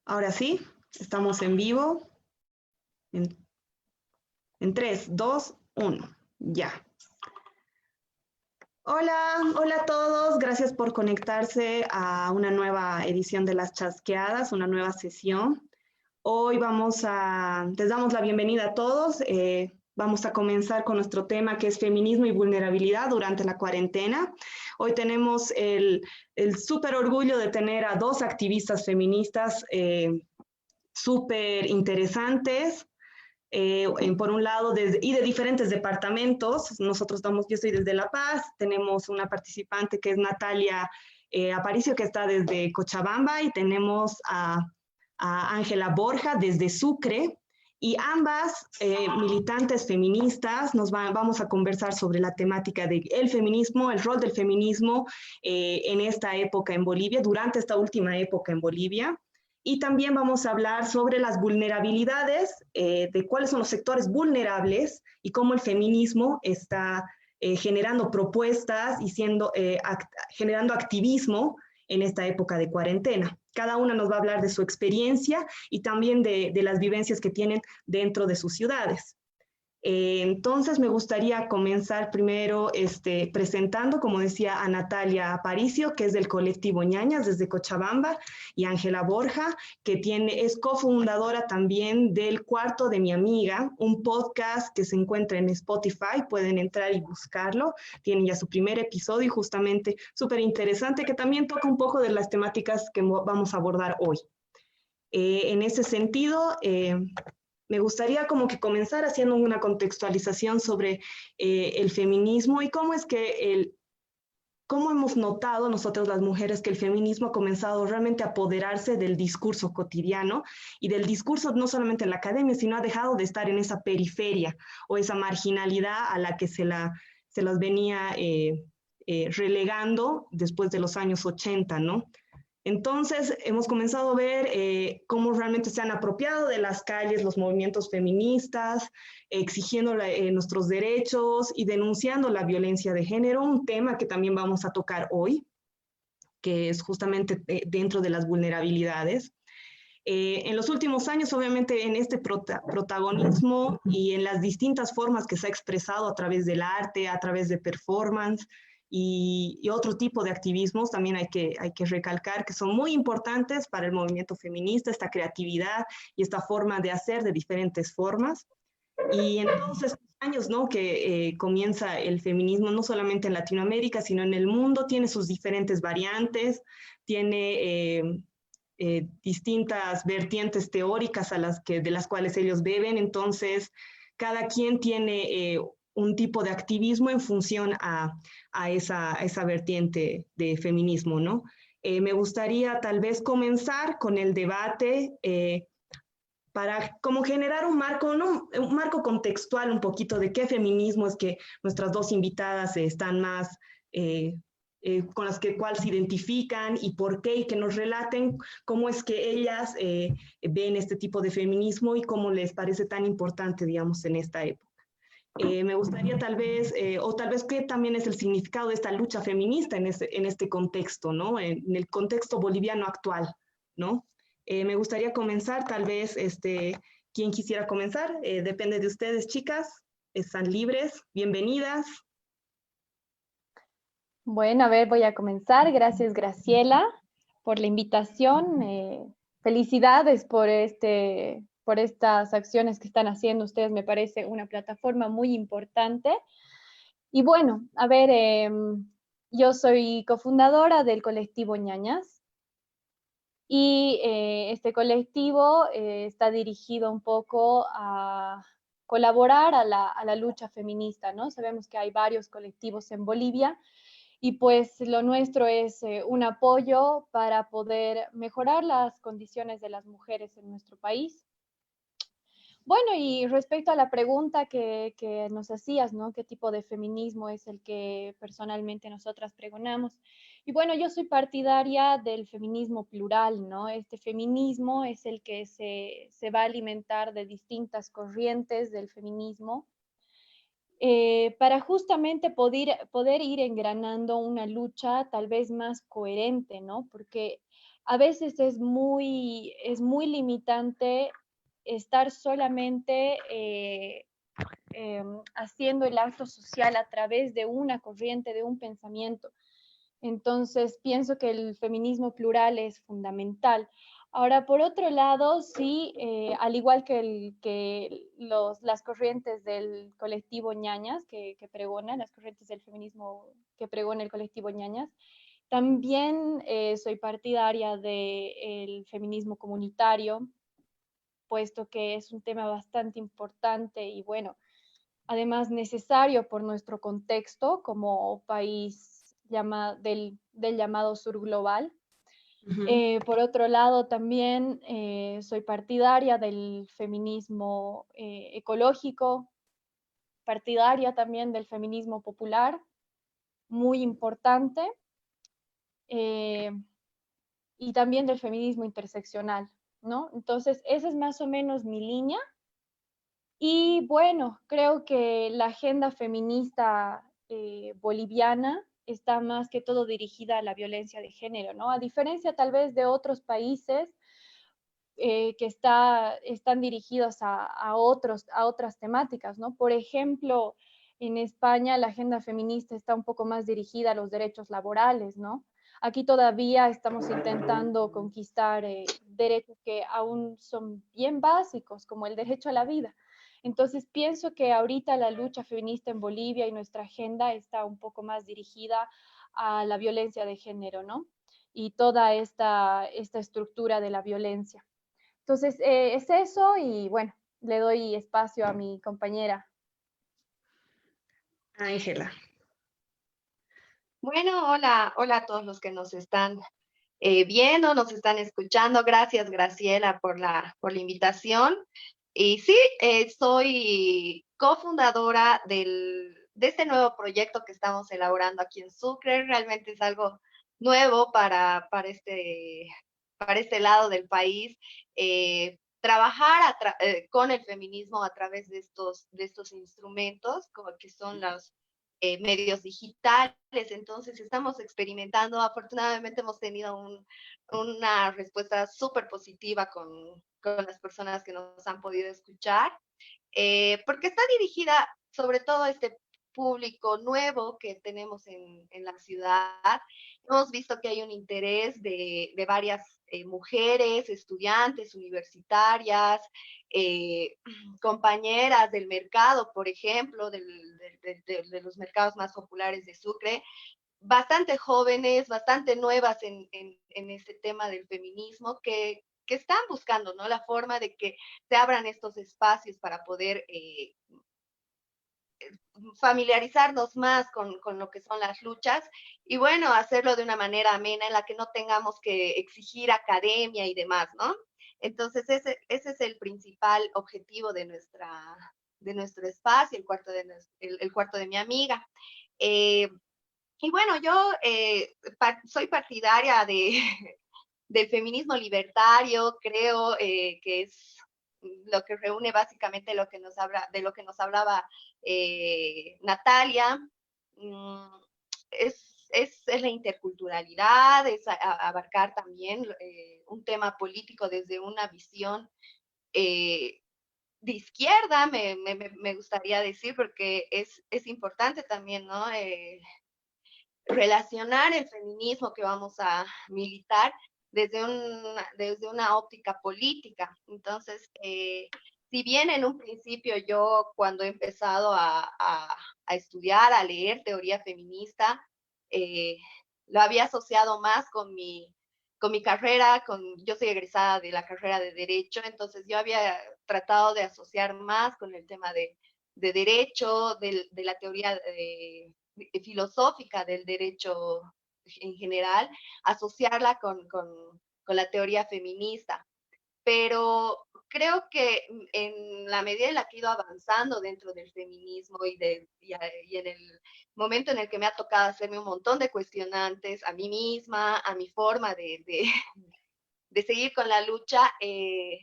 Ahora sí, estamos en vivo. En, en 3, 2, 1. Ya. Hola a todos. Gracias por conectarse a una nueva edición de Las Chasqueadas, una nueva sesión. Hoy les damos la bienvenida a todos. Vamos a comenzar con nuestro tema que es feminismo y vulnerabilidad durante la cuarentena. Hoy tenemos el súper orgullo de tener a dos activistas feministas súper interesantes. Por un lado, y de diferentes departamentos. Yo estoy desde La Paz, tenemos una participante que es Natalia Aparicio, que está desde Cochabamba, y tenemos a Ángela Borja desde Sucre, y ambas militantes feministas vamos a conversar sobre la temática del feminismo, el rol del feminismo en esta época en Bolivia, durante esta última época en Bolivia. Y también vamos a hablar sobre las vulnerabilidades, de cuáles son los sectores vulnerables y cómo el feminismo está generando propuestas y generando activismo en esta época de cuarentena. Cada una nos va a hablar de su experiencia y también de las vivencias que tienen dentro de sus ciudades. Entonces me gustaría comenzar primero presentando, como decía, a Natalia Aparicio, que es del colectivo Ñañas desde Cochabamba, y Ángela Borja, que es cofundadora también del Cuarto de mi Amiga, un podcast que se encuentra en Spotify, pueden entrar y buscarlo, tienen ya su primer episodio y justamente súper interesante, que también toca un poco de las temáticas que vamos a abordar hoy. En ese sentido, me gustaría como que comenzar haciendo una contextualización sobre el feminismo y cómo hemos notado nosotros las mujeres que el feminismo ha comenzado realmente a apoderarse del discurso cotidiano y del discurso no solamente en la academia, sino ha dejado de estar en esa periferia o esa marginalidad a la que se las venía relegando después de los años 80, ¿no? Entonces, hemos comenzado a ver cómo realmente se han apropiado de las calles los movimientos feministas, exigiendo nuestros derechos y denunciando la violencia de género, un tema que también vamos a tocar hoy, que es justamente dentro de las vulnerabilidades. En los últimos años, obviamente, en este protagonismo y en las distintas formas que se ha expresado a través del arte, a través de performance y otro tipo de activismos, también hay que recalcar que son muy importantes para el movimiento feminista, esta creatividad y esta forma de hacer de diferentes formas. Y en todos estos años, ¿no? Que comienza el feminismo, no solamente en Latinoamérica, sino en el mundo, tiene sus diferentes variantes, tiene distintas vertientes teóricas de las cuales ellos beben. Entonces, cada quien tiene un tipo de activismo en función a esa vertiente de feminismo, ¿no? Me gustaría tal vez comenzar con el debate para como generar un marco, ¿no? Un marco contextual un poquito de qué feminismo es que nuestras dos invitadas están más con las cual se identifican y por qué, y que nos relaten cómo es que ellas ven este tipo de feminismo y cómo les parece tan importante, digamos, en esta época. Me gustaría o tal vez qué también es el significado de esta lucha feminista en este contexto, ¿no? En el contexto boliviano actual, ¿no? Me gustaría comenzar, tal vez, quien quisiera comenzar, depende de ustedes, chicas, están libres, bienvenidas. Bueno, a ver, voy a comenzar. Gracias, Graciela, por la invitación. Felicidades por estas acciones que están haciendo ustedes. Me parece una plataforma muy importante. Y bueno, a ver, yo soy cofundadora del colectivo Ñañas y este colectivo está dirigido un poco a colaborar a la lucha feminista, ¿no? Sabemos que hay varios colectivos en Bolivia y pues lo nuestro es un apoyo para poder mejorar las condiciones de las mujeres en nuestro país. Bueno, y respecto a la pregunta que nos hacías, ¿no? ¿Qué tipo de feminismo es el que personalmente nosotras pregonamos? Y bueno, yo soy partidaria del feminismo plural, ¿no? Este feminismo es el que se va a alimentar de distintas corrientes del feminismo para justamente poder ir engranando una lucha tal vez más coherente, ¿no? Porque a veces es muy limitante estar solamente haciendo el acto social a través de una corriente, de un pensamiento. Entonces, pienso que el feminismo plural es fundamental. Ahora, por otro lado, sí, al igual que las corrientes del colectivo Ñañas que pregonan, las corrientes del feminismo que pregona el colectivo Ñañas, también soy partidaria del feminismo comunitario, puesto que es un tema bastante importante y bueno, además necesario por nuestro contexto como país del llamado sur global. Por otro lado, también soy partidaria del feminismo ecológico, partidaria también del feminismo popular, muy importante, eh, y también del feminismo interseccional, ¿no? Entonces, esa es más o menos mi línea. Y bueno, creo que la agenda feminista boliviana está más que todo dirigida a la violencia de género, ¿no? A diferencia tal vez de otros países están dirigidos a otras temáticas, ¿no? Por ejemplo, en España la agenda feminista está un poco más dirigida a los derechos laborales, ¿no? Aquí todavía estamos intentando conquistar derechos que aún son bien básicos, como el derecho a la vida. Entonces pienso que ahorita la lucha feminista en Bolivia y nuestra agenda está un poco más dirigida a la violencia de género, ¿no? Y toda esta estructura de la violencia. Entonces, es eso y bueno, le doy espacio a mi compañera. Ángela. Bueno, hola, hola a todos los que nos están viendo, nos están escuchando. Gracias, Graciela, por la invitación. Y sí, soy cofundadora de este nuevo proyecto que estamos elaborando aquí en Sucre. Realmente es algo nuevo para este lado del país. Trabajar con el feminismo a través de estos instrumentos, como que son los medios digitales. Entonces estamos experimentando. Afortunadamente hemos tenido una respuesta súper positiva con las personas que nos han podido escuchar, porque está dirigida sobre todo a este público nuevo que tenemos en la ciudad. Hemos visto que hay un interés de varias mujeres, estudiantes, universitarias, eh, compañeras del mercado, por ejemplo, de los mercados más populares de Sucre, bastante jóvenes, bastante nuevas en este tema del feminismo, que están buscando, ¿no? La forma de que se abran estos espacios para poder familiarizarnos más con lo que son las luchas y bueno, hacerlo de una manera amena en la que no tengamos que exigir academia y demás, ¿no? Entonces ese es el principal objetivo de nuestro espacio, el cuarto de mi amiga. Eh, y bueno, yo soy partidaria del feminismo libertario, creo que es lo que reúne básicamente de lo que nos hablaba Natalia. Mm, es la interculturalidad, es abarcar también un tema político desde una visión eh, de izquierda, me gustaría decir, porque es importante también, ¿no? Relacionar el feminismo que vamos a militar desde una óptica política. Entonces, si bien en un principio yo cuando he empezado a estudiar, a leer teoría feminista, eh, lo había asociado más con mi carrera, yo soy egresada de la carrera de Derecho, entonces yo había tratado de asociar más con el tema de derecho, de la teoría filosófica del derecho en general, asociarla con la teoría feminista. Pero creo que en la medida en la que he ido avanzando dentro del feminismo y en el momento en el que me ha tocado hacerme un montón de cuestionantes a mí misma, a mi forma de seguir con la lucha, he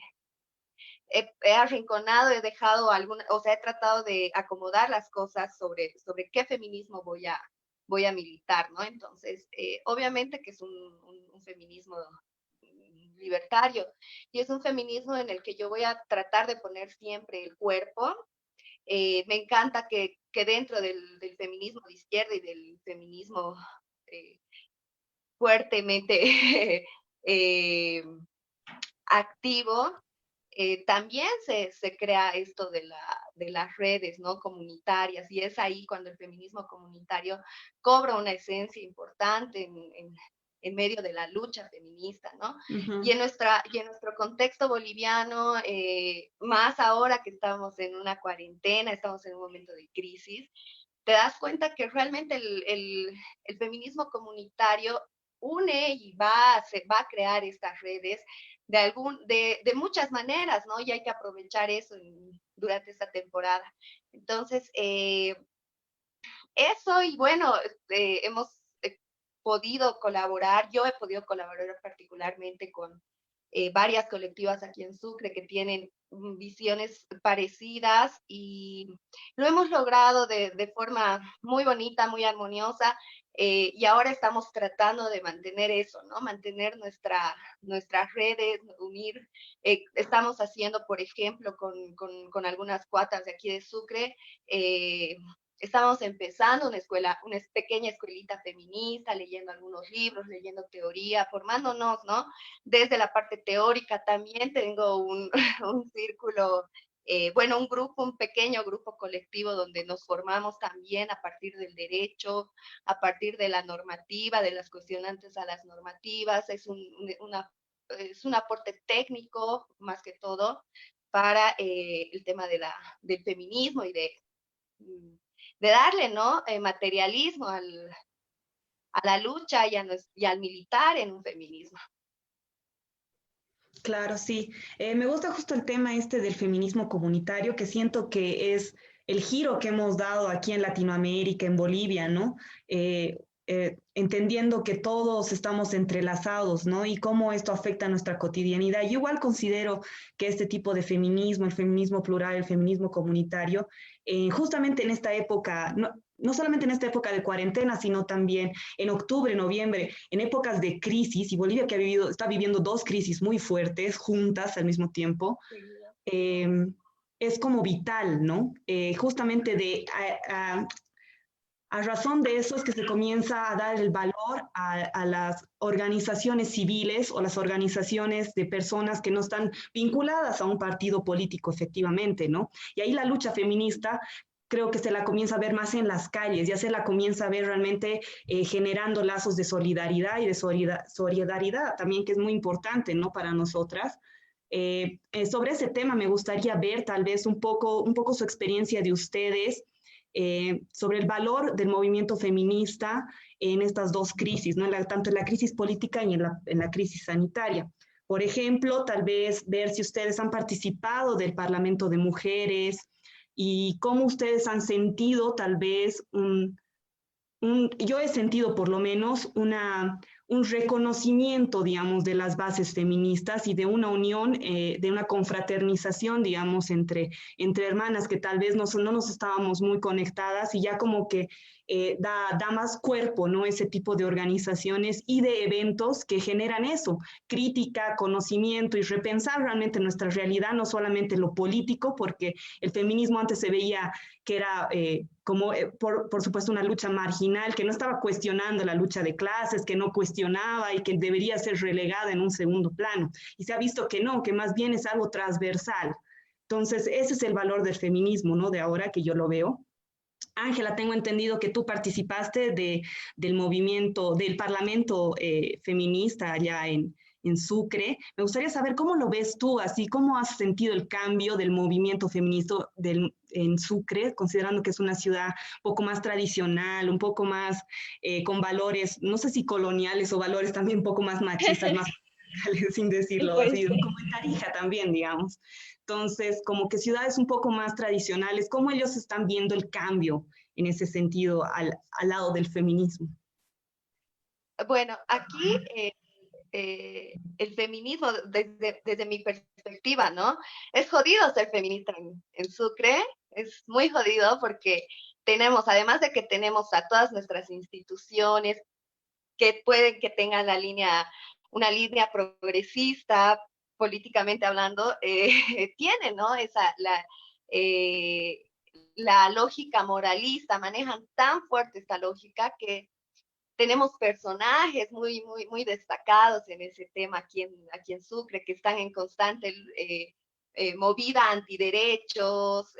arrinconado, he dejado alguna, o sea, he tratado de acomodar las cosas sobre qué feminismo voy a militar, ¿no? Entonces, obviamente que es un feminismo libertario, y es un feminismo en el que yo voy a tratar de poner siempre el cuerpo. Me encanta que dentro del feminismo de izquierda y del feminismo eh, fuertemente eh, activo, también se crea esto de las redes, ¿no? Comunitarias, y es ahí cuando el feminismo comunitario cobra una esencia importante en medio de la lucha feminista, ¿no? Ujú. Y en nuestro contexto boliviano, más ahora que estamos en una cuarentena, estamos en un momento de crisis, te das cuenta que realmente el feminismo comunitario une y va a crear estas redes de muchas maneras, ¿no? Y hay que aprovechar eso durante esta temporada. Entonces, eso y bueno, hemos podido colaborar, yo he podido colaborar particularmente con varias colectivas aquí en Sucre que tienen visiones parecidas y lo hemos logrado de forma muy bonita, muy armoniosa. Y ahora estamos tratando de mantener eso, ¿no? Mantener nuestras redes, unir. Estamos haciendo, por ejemplo, con algunas cuatas de aquí de Sucre, estábamos empezando una escuela, una pequeña escuelita feminista, leyendo algunos libros, leyendo teoría, formándonos, ¿no? Desde la parte teórica también tengo un círculo, bueno, un grupo, un pequeño grupo colectivo donde nos formamos también a partir del derecho, a partir de la normativa, de las cuestionantes a las normativas, es un aporte técnico más que todo para el tema del feminismo y de darle, ¿no? Materialismo a la lucha y al militar en un feminismo. Claro, sí. Me gusta justo el tema este del feminismo comunitario, que siento que es el giro que hemos dado aquí en Latinoamérica, en Bolivia, ¿no? Entendiendo que todos estamos entrelazados, ¿no? Y cómo esto afecta a nuestra cotidianidad. Yo igual considero que este tipo de feminismo, el feminismo plural, el feminismo comunitario, justamente en esta época, no solamente en esta época de cuarentena, sino también en octubre, noviembre, en épocas de crisis, y Bolivia que está viviendo dos crisis muy fuertes juntas al mismo tiempo, eh, es como vital, ¿no? Justamente a razón de eso es que se comienza a dar el valor a las organizaciones civiles o las organizaciones de personas que no están vinculadas a un partido político efectivamente, ¿no? Y ahí la lucha feminista creo que se la comienza a ver más en las calles, ya se la comienza a ver realmente generando lazos de solidaridad y de solidaridad también, que es muy importante, ¿no? Para nosotras. Sobre ese tema me gustaría ver tal vez un poco su experiencia de ustedes sobre el valor del movimiento feminista en estas dos crisis, ¿no? Tanto en la crisis política y en la crisis sanitaria. Por ejemplo, tal vez ver si ustedes han participado del Parlamento de Mujeres y cómo ustedes han sentido tal vez yo he sentido por lo menos un reconocimiento, digamos, de las bases feministas y de una unión, de una confraternización, digamos, entre hermanas que tal vez no nos estábamos muy conectadas y ya como que da más cuerpo, ¿no? Ese tipo de organizaciones y de eventos que generan eso, crítica, conocimiento y repensar realmente nuestra realidad, no solamente lo político, porque el feminismo antes se veía que era por supuesto una lucha marginal, que no estaba cuestionando la lucha de clases, que no cuestionaba y que debería ser relegada en un segundo plano. Y se ha visto que no, que más bien es algo transversal. Entonces, ese es el valor del feminismo, ¿no? De ahora que yo lo veo. Ángela, tengo entendido que tú participaste del movimiento, del Parlamento feminista allá en Sucre. Me gustaría saber cómo lo ves tú, así, cómo has sentido el cambio del movimiento feminista en Sucre, considerando que es una ciudad un poco más tradicional, un poco más con valores, no sé si coloniales o valores también un poco más machistas, más sin decirlo Pues así, como en Tarija también, digamos. Entonces, como que ciudades un poco más tradicionales, ¿cómo ellos están viendo el cambio en ese sentido al lado del feminismo? Bueno, aquí el feminismo, desde mi perspectiva, ¿no? Es jodido ser feminista en Sucre, es muy jodido porque tenemos, además de que tenemos a todas nuestras instituciones que pueden que tengan la línea una línea progresista, políticamente hablando, tiene, ¿no? La lógica moralista, manejan tan fuerte esta lógica que tenemos personajes muy destacados en ese tema aquí en Sucre, que están en constante movida antiderechos,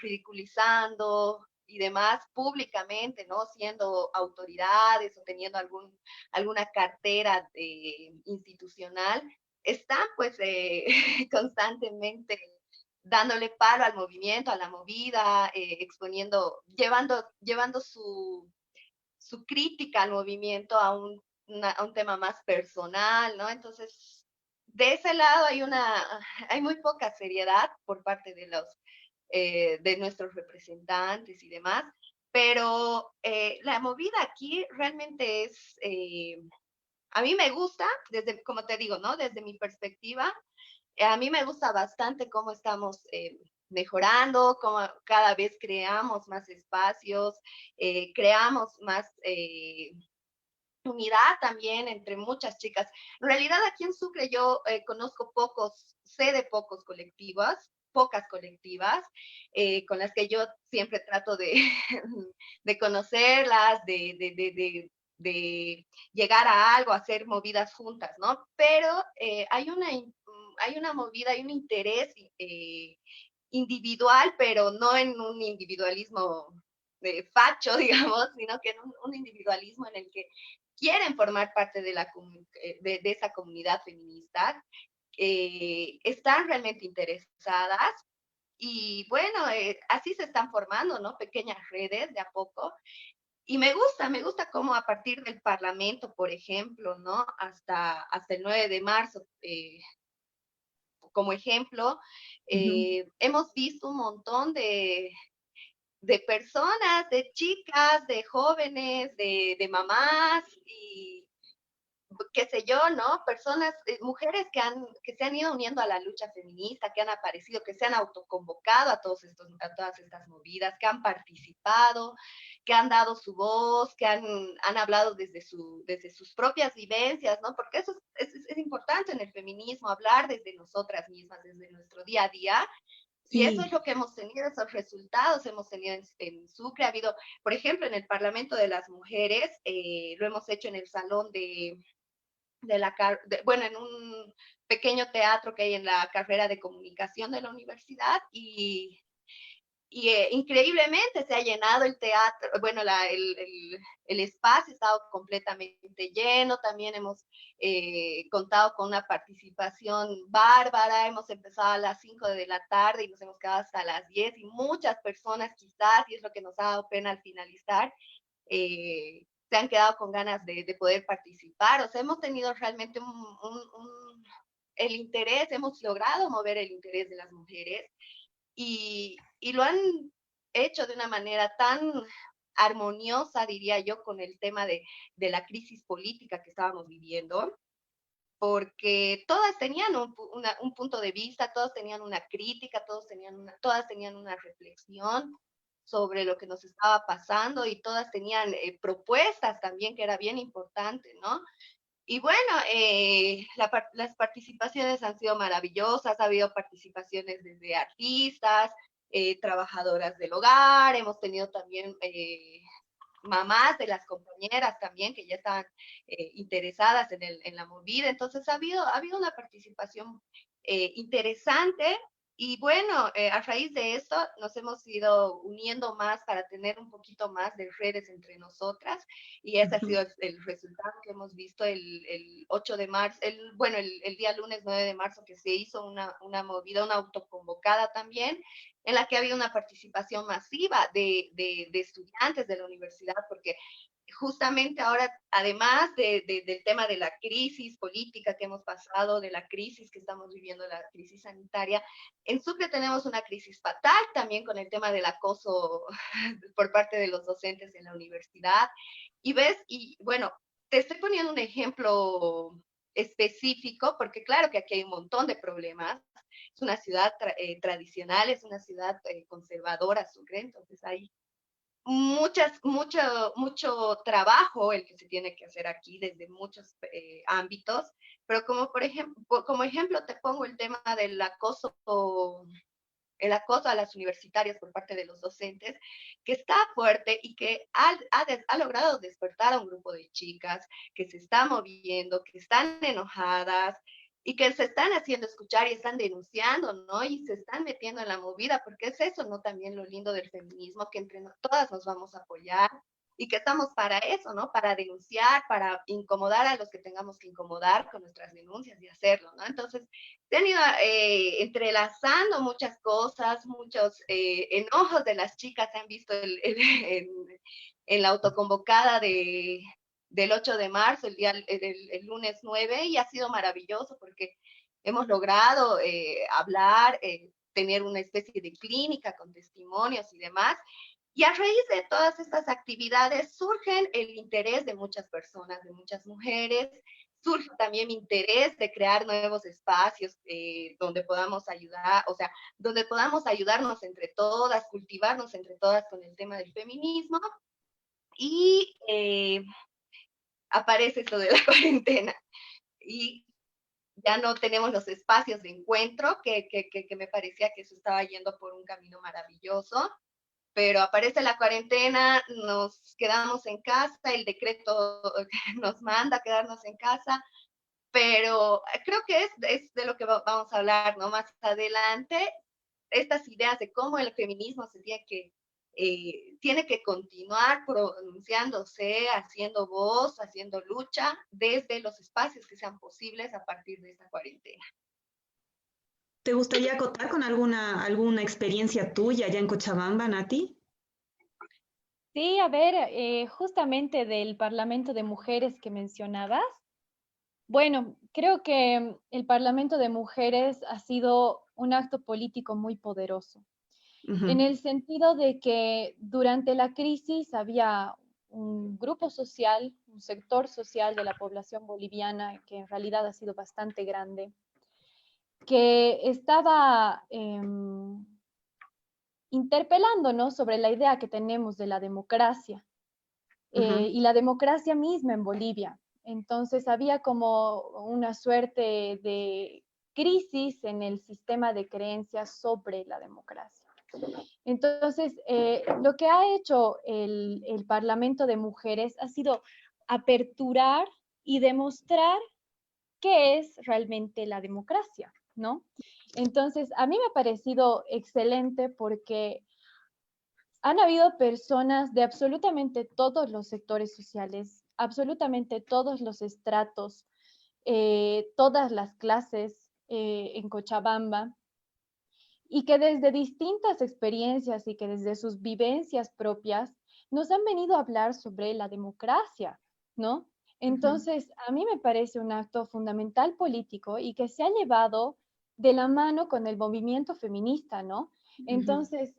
ridiculizando y demás públicamente, ¿no? Siendo autoridades o teniendo alguna cartera institucional, están pues constantemente dándole palo al movimiento, a la movida, exponiendo, llevando su crítica al movimiento a un tema más personal, ¿no? Entonces, de ese lado hay muy poca seriedad por parte de nuestros representantes y demás, pero la movida aquí realmente a mí me gusta, como te digo, ¿no? Desde mi perspectiva, a mí me gusta bastante cómo estamos mejorando, cómo cada vez creamos más espacios, creamos más unidad también entre muchas chicas. En realidad aquí en Sucre yo conozco sé de pocas colectivas, con las que yo siempre trato de, de conocerlas, de llegar a algo, hacer movidas juntas, ¿no? Pero hay una movida, hay un interés individual, pero no en un individualismo facho, digamos, sino que en un individualismo en el que quieren formar parte de esa comunidad feminista, están realmente interesadas y bueno, así se están formando, ¿no? Pequeñas redes de a poco. Y me gusta cómo a partir del Parlamento, por ejemplo, ¿no? Hasta el 9 de marzo, como ejemplo, hemos visto un montón de personas, de chicas, de jóvenes, de mamás y qué sé yo, ¿no? Personas, mujeres que se han ido uniendo a la lucha feminista, que han aparecido, que se han autoconvocado a todas estas movidas, que han participado, que han dado su voz, que han hablado desde sus propias vivencias, ¿no? Porque eso es importante en el feminismo, hablar desde nosotras mismas, desde nuestro día a día. Y eso es Sí, lo que hemos tenido, esos resultados hemos tenido en Sucre. Ha habido, por ejemplo, en el Parlamento de las Mujeres, lo hemos hecho en el Salón bueno, en un pequeño teatro que hay en la carrera de comunicación de la universidad y increíblemente se ha llenado el teatro, bueno, el espacio ha estado completamente lleno, también hemos contado con una participación bárbara, hemos empezado a las 5 de la tarde y nos hemos quedado hasta las 10 y muchas personas quizás, y es lo que nos ha dado pena al finalizar, se han quedado con ganas de poder participar. O sea, hemos tenido realmente el interés, hemos logrado mover el interés de las mujeres y lo han hecho de una manera tan armoniosa, diría yo, con el tema de la crisis política que estábamos viviendo, porque todas tenían un punto de vista, todas tenían una crítica, todas tenían una reflexión sobre lo que nos estaba pasando y todas tenían propuestas también, que era bien importante, ¿no? Y bueno, las participaciones han sido maravillosas, ha habido participaciones desde artistas, trabajadoras del hogar, hemos tenido también mamás de las compañeras también que ya estaban interesadas en la movida. Entonces ha habido una participación interesante y bueno, a raíz de esto nos hemos ido uniendo más para tener un poquito más de redes entre nosotras y ese ha sido el resultado que hemos visto el 8 de marzo, bueno, el día lunes 9 de marzo que se hizo una movida, una autoconvocada también en la que ha habido una participación masiva de estudiantes de la universidad, porque justamente ahora, además del tema de la crisis política que hemos pasado, de la crisis que estamos viviendo, la crisis sanitaria, en Sucre tenemos una crisis fatal también con el tema del acoso por parte de los docentes en la universidad. Y bueno, te estoy poniendo un ejemplo específico, porque claro que aquí hay un montón de problemas, es una ciudad tradicional, es una ciudad conservadora, Sucre, entonces hay mucho trabajo el que se tiene que hacer aquí desde muchos ámbitos, pero como ejemplo te pongo el tema del el acoso a las universitarias por parte de los docentes, que está fuerte y que ha logrado despertar a un grupo de chicas que se está moviendo, que están enojadas y que se están haciendo escuchar y están denunciando, ¿no? Y se están metiendo en la movida, porque es eso, ¿no? También lo lindo del feminismo, que entre todas nos vamos a apoyar y que estamos para eso, ¿no? Para denunciar, para incomodar a los que tengamos que incomodar con nuestras denuncias y hacerlo, ¿no? Entonces, se han ido entrelazando muchas cosas, muchos enojos de las chicas se han visto en la autoconvocada del 8 de marzo, el lunes 9, y ha sido maravilloso porque hemos logrado hablar, tener una especie de clínica con testimonios y demás. Y a raíz de todas estas actividades surgen el interés de muchas personas, de muchas mujeres, surge también mi interés de crear nuevos espacios donde podamos ayudar, o sea, donde podamos ayudarnos entre todas, cultivarnos entre todas con el tema del feminismo. Y aparece esto de la cuarentena. Y ya no tenemos los espacios de encuentro, que me parecía que eso estaba yendo por un camino maravilloso. Pero aparece la cuarentena, nos quedamos en casa, el decreto nos manda a quedarnos en casa, pero creo que es de lo que vamos a hablar, ¿no? Más adelante, estas ideas de cómo el feminismo tiene que continuar pronunciándose, haciendo voz, haciendo lucha desde los espacios que sean posibles a partir de esta cuarentena. ¿Te gustaría acotar con alguna experiencia tuya allá en Cochabamba, Nati? Sí, a ver, justamente del Parlamento de Mujeres que mencionabas. Bueno, creo que el Parlamento de Mujeres ha sido un acto político muy poderoso, en Ujú, el sentido de que durante la crisis había un grupo social, un sector social de la población boliviana que en realidad ha sido bastante grande, que estaba interpelándonos sobre la idea que tenemos de la democracia ujú. y la democracia misma en Bolivia. Entonces había como una suerte de crisis en el sistema de creencias sobre la democracia. Entonces, lo que ha hecho el Parlamento de Mujeres ha sido aperturar y demostrar qué es realmente la democracia, ¿no? Entonces, a mí me ha parecido excelente porque han habido personas de absolutamente todos los sectores sociales, absolutamente todos los estratos, todas las clases en Cochabamba, y que desde distintas experiencias y que desde sus vivencias propias nos han venido a hablar sobre la democracia, ¿no? Ujú. Entonces, a mí me parece un acto fundamental político y que se ha llevado de la mano con el movimiento feminista, ¿no? Ujú. Entonces,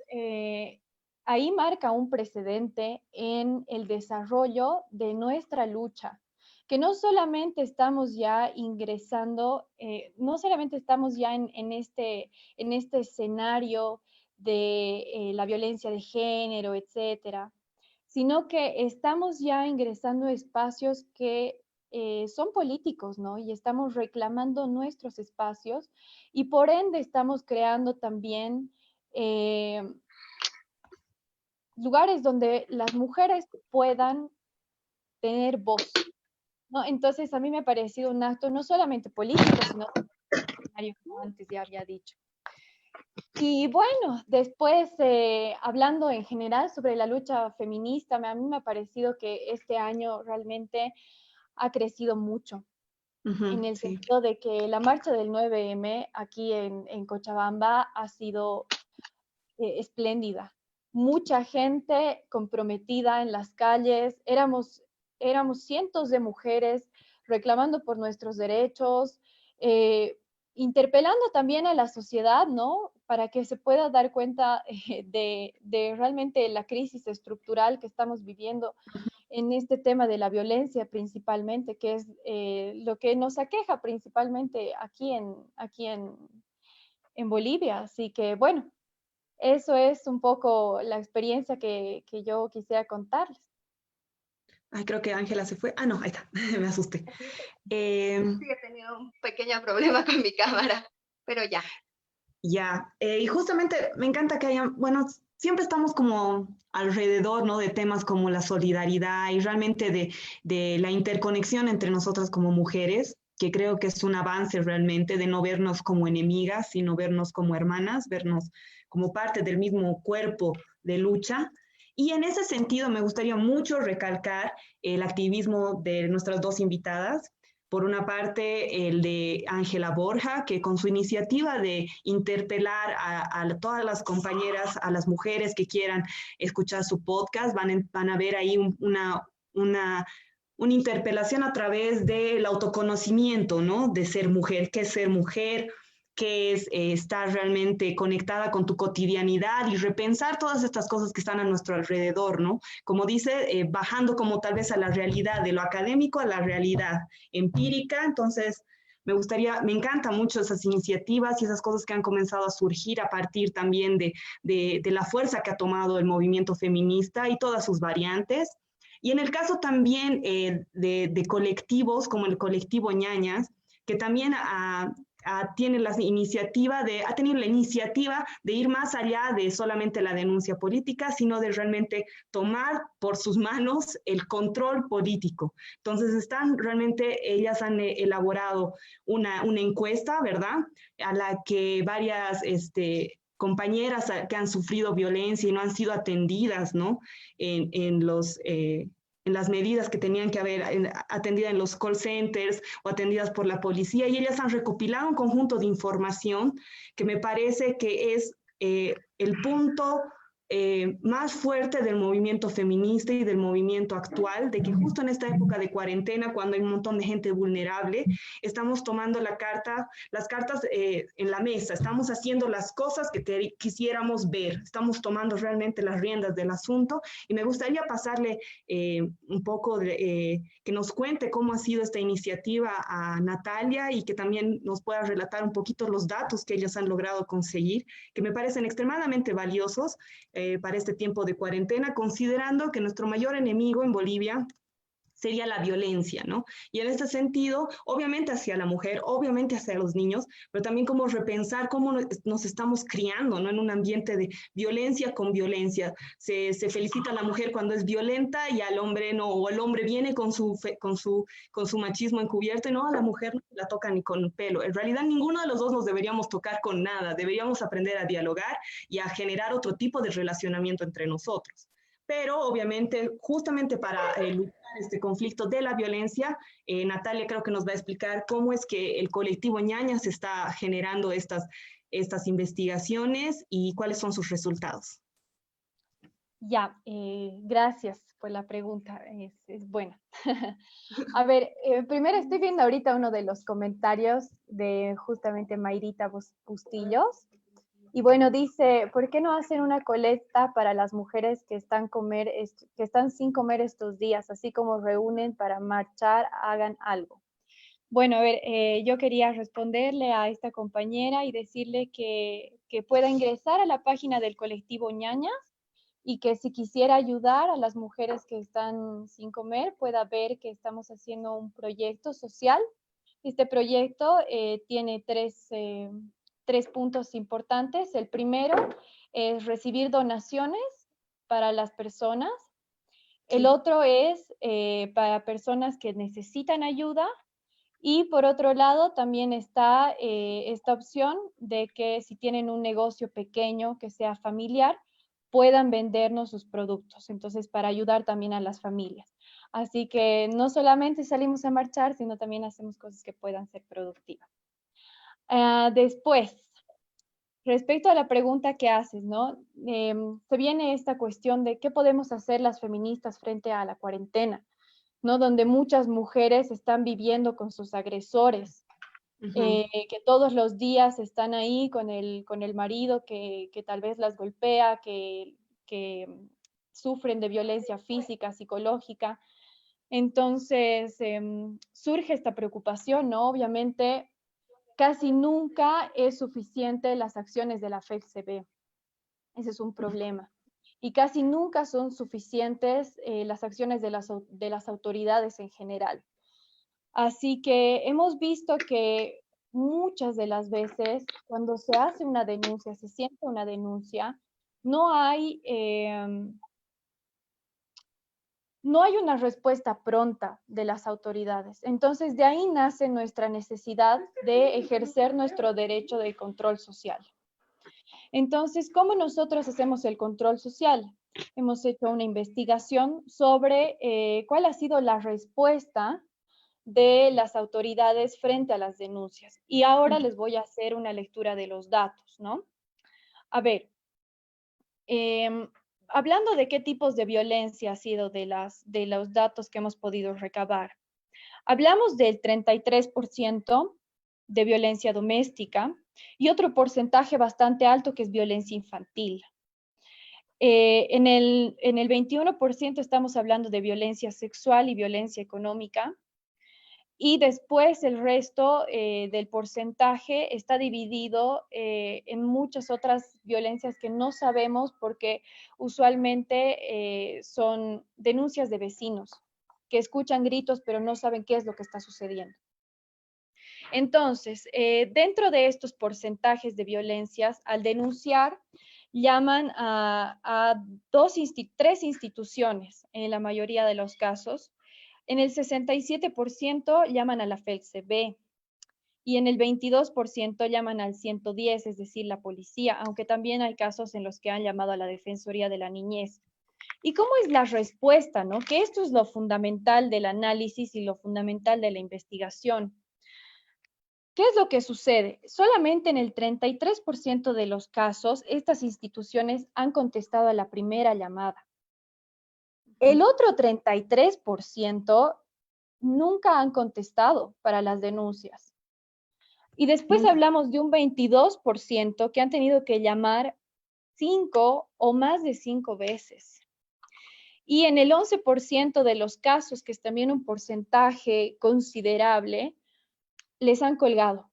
ahí marca un precedente en el desarrollo de nuestra lucha, que no solamente estamos ya ingresando, no solamente estamos ya en este escenario de la violencia de género, etcétera, sino que estamos ya ingresando a espacios que son políticos, ¿no? Y estamos reclamando nuestros espacios y por ende estamos creando también lugares donde las mujeres puedan tener voz, ¿no? Entonces, a mí me ha parecido un acto no solamente político, sino como antes ya había dicho. Y bueno, después, hablando en general sobre la lucha feminista, a mí me ha parecido que este año realmente ha crecido mucho, en Ujú, el sí. sentido de que la marcha del 9M aquí en Cochabamba ha sido espléndida. Mucha gente comprometida en las calles, éramos cientos de mujeres reclamando por nuestros derechos, eh, interpelando también a la sociedad, ¿no? Para que se pueda dar cuenta de realmente la crisis estructural que estamos viviendo en este tema de la violencia principalmente, que es lo que nos aqueja principalmente aquí en Bolivia. Así que bueno, eso es un poco la experiencia que yo quisiera contarles. Ay, creo que Ángela se fue. Ah, no, ahí está, me asusté. Sí, he tenido un pequeño problema con mi cámara, pero ya. Ya, y justamente me encanta que hayan, bueno, siempre estamos como alrededor, ¿no? De temas como la solidaridad y realmente de la interconexión entre nosotras como mujeres, que creo que es un avance realmente de no vernos como enemigas, sino vernos como hermanas, vernos como parte del mismo cuerpo de lucha. Y en ese sentido me gustaría mucho recalcar el activismo de nuestras dos invitadas. Por una parte, el de Ángela Borja, que con su iniciativa de interpelar a todas las compañeras, a las mujeres que quieran escuchar su podcast, van a ver ahí una interpelación a través del autoconocimiento, ¿no? De ser mujer, qué es ser mujer, qué es estar realmente conectada con tu cotidianidad y repensar todas estas cosas que están a nuestro alrededor, ¿no? Como dice, bajando como tal vez a la realidad, de lo académico a la realidad empírica. Entonces, me encanta mucho esas iniciativas y esas cosas que han comenzado a surgir a partir también de la fuerza que ha tomado el movimiento feminista y todas sus variantes. Y en el caso también de colectivos como el colectivo Ñañas, que también ha tenido la iniciativa de ir más allá de solamente la denuncia política, sino de realmente tomar por sus manos el control político. Entonces, ellas han elaborado una encuesta, ¿verdad? A la que varias compañeras que han sufrido violencia y no han sido atendidas, ¿no? En las medidas que tenían que haber atendidas en los call centers o atendidas por la policía, y ellas han recopilado un conjunto de información que me parece que es el punto más fuerte del movimiento feminista y del movimiento actual, de que justo en esta época de cuarentena, cuando hay un montón de gente vulnerable, estamos tomando las cartas en la mesa, estamos haciendo las cosas que quisiéramos ver, estamos tomando realmente las riendas del asunto, y me gustaría pasarle un poco que nos cuente cómo ha sido esta iniciativa a Natalia y que también nos pueda relatar un poquito los datos que ellas han logrado conseguir, que me parecen extremadamente valiosos para este tiempo de cuarentena, considerando que nuestro mayor enemigo en Bolivia sería la violencia, ¿no? Y en este sentido, obviamente hacia la mujer, obviamente hacia los niños, pero también como repensar cómo nos estamos criando, ¿no? En un ambiente de violencia con violencia. Se felicita a la mujer cuando es violenta y al hombre no, o el hombre viene con su machismo encubierto y no, a la mujer no la toca ni con pelo. En realidad ninguno de los dos nos deberíamos tocar con nada, deberíamos aprender a dialogar y a generar otro tipo de relacionamiento entre nosotros. Pero obviamente, justamente para luchar este conflicto de la violencia, Natalia creo que nos va a explicar cómo es que el colectivo Ñañas está generando estas investigaciones y cuáles son sus resultados. Ya, gracias por la pregunta, es buena. A ver, primero estoy viendo ahorita uno de los comentarios de justamente Mayrita Bustillos. Y bueno, dice, ¿por qué no hacen una colecta para las mujeres que están sin comer estos días? Así como reúnen para marchar, hagan algo. Bueno, a ver, yo quería responderle a esta compañera y decirle que pueda ingresar a la página del colectivo Ñañas y que si quisiera ayudar a las mujeres que están sin comer, pueda ver que estamos haciendo un proyecto social. Este proyecto tiene tres puntos importantes. El primero es recibir donaciones para las personas. El otro es para personas que necesitan ayuda. Y por otro lado, también está esta opción de que si tienen un negocio pequeño que sea familiar, puedan vendernos sus productos. Entonces, para ayudar también a las familias. Así que no solamente salimos a marchar, sino también hacemos cosas que puedan ser productivas. Después, respecto a la pregunta que haces, ¿no? Se viene esta cuestión de qué podemos hacer las feministas frente a la cuarentena, ¿no? Donde muchas mujeres están viviendo con sus agresores, que todos los días están ahí con el marido que tal vez las golpea, que sufren de violencia física, psicológica. Entonces, surge esta preocupación, ¿no? Obviamente, casi nunca es suficiente las acciones de la FECCB. Ese es un problema. Y casi nunca son suficientes las acciones de las autoridades en general. Así que hemos visto que muchas de las veces cuando se hace una denuncia, se siente una denuncia, no hay, no hay una respuesta pronta de las autoridades. Entonces, de ahí nace nuestra necesidad de ejercer nuestro derecho de control social. Entonces, ¿cómo nosotros hacemos el control social? Hemos hecho una investigación sobre cuál ha sido la respuesta de las autoridades frente a las denuncias. Y ahora les voy a hacer una lectura de los datos, ¿no? A ver, hablando de qué tipos de violencia ha sido de los datos que hemos podido recabar. Hablamos del 33% de violencia doméstica y otro porcentaje bastante alto que es violencia infantil. En el 21% estamos hablando de violencia sexual y violencia económica. Y después el resto del porcentaje está dividido en muchas otras violencias que no sabemos porque usualmente son denuncias de vecinos que escuchan gritos pero no saben qué es lo que está sucediendo. Entonces, dentro de estos porcentajes de violencias, al denunciar, llaman a tres instituciones en la mayoría de los casos. En el 67% llaman a la FELCB y en el 22% llaman al 110, es decir, la policía, aunque también hay casos en los que han llamado a la Defensoría de la Niñez. ¿Y cómo es la respuesta, no? Que esto es lo fundamental del análisis y lo fundamental de la investigación. ¿Qué es lo que sucede? Solamente en el 33% de los casos, estas instituciones han contestado a la primera llamada. El otro 33% nunca han contestado para las denuncias. Y después hablamos de un 22% que han tenido que llamar 5 o más de 5 veces. Y en el 11% de los casos, que es también un porcentaje considerable, les han colgado.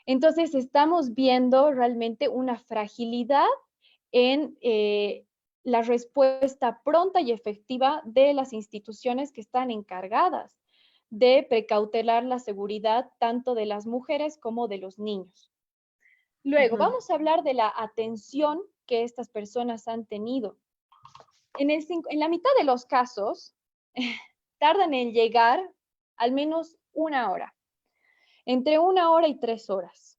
Entonces estamos viendo realmente una fragilidad en la respuesta pronta y efectiva de las instituciones que están encargadas de precautelar la seguridad tanto de las mujeres como de los niños. Luego, vamos a hablar de la atención que estas personas han tenido. En la mitad de los casos, tardan en llegar al menos 1 hora, entre 1 hora y 3 horas.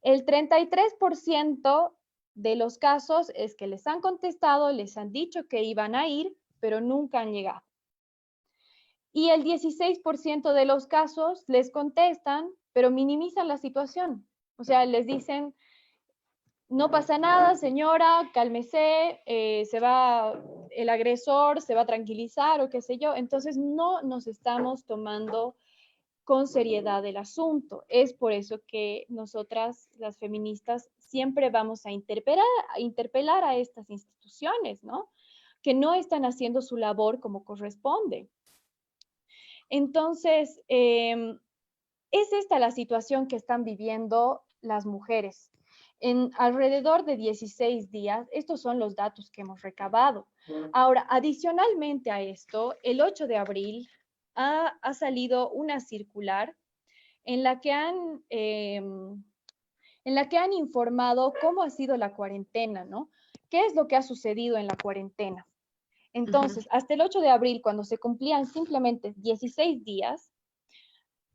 El 33% de los casos es que les han contestado, les han dicho que iban a ir, pero nunca han llegado. Y el 16% de los casos les contestan, pero minimizan la situación. O sea, les dicen, no pasa nada, señora, cálmese, se va el agresor, se va a tranquilizar o qué sé yo. Entonces, no nos estamos tomando con seriedad el asunto. Es por eso que nosotras, las feministas, siempre vamos a interpelar a estas instituciones, ¿no? Que no están haciendo su labor como corresponde. Entonces, es esta la situación que están viviendo las mujeres. En alrededor de 16 días, estos son los datos que hemos recabado. Ahora, adicionalmente a esto, el 8 de abril ha salido una circular en la que han informado cómo ha sido la cuarentena, ¿no? ¿Qué es lo que ha sucedido en la cuarentena? Entonces, hasta el 8 de abril, cuando se cumplían simplemente 16 días,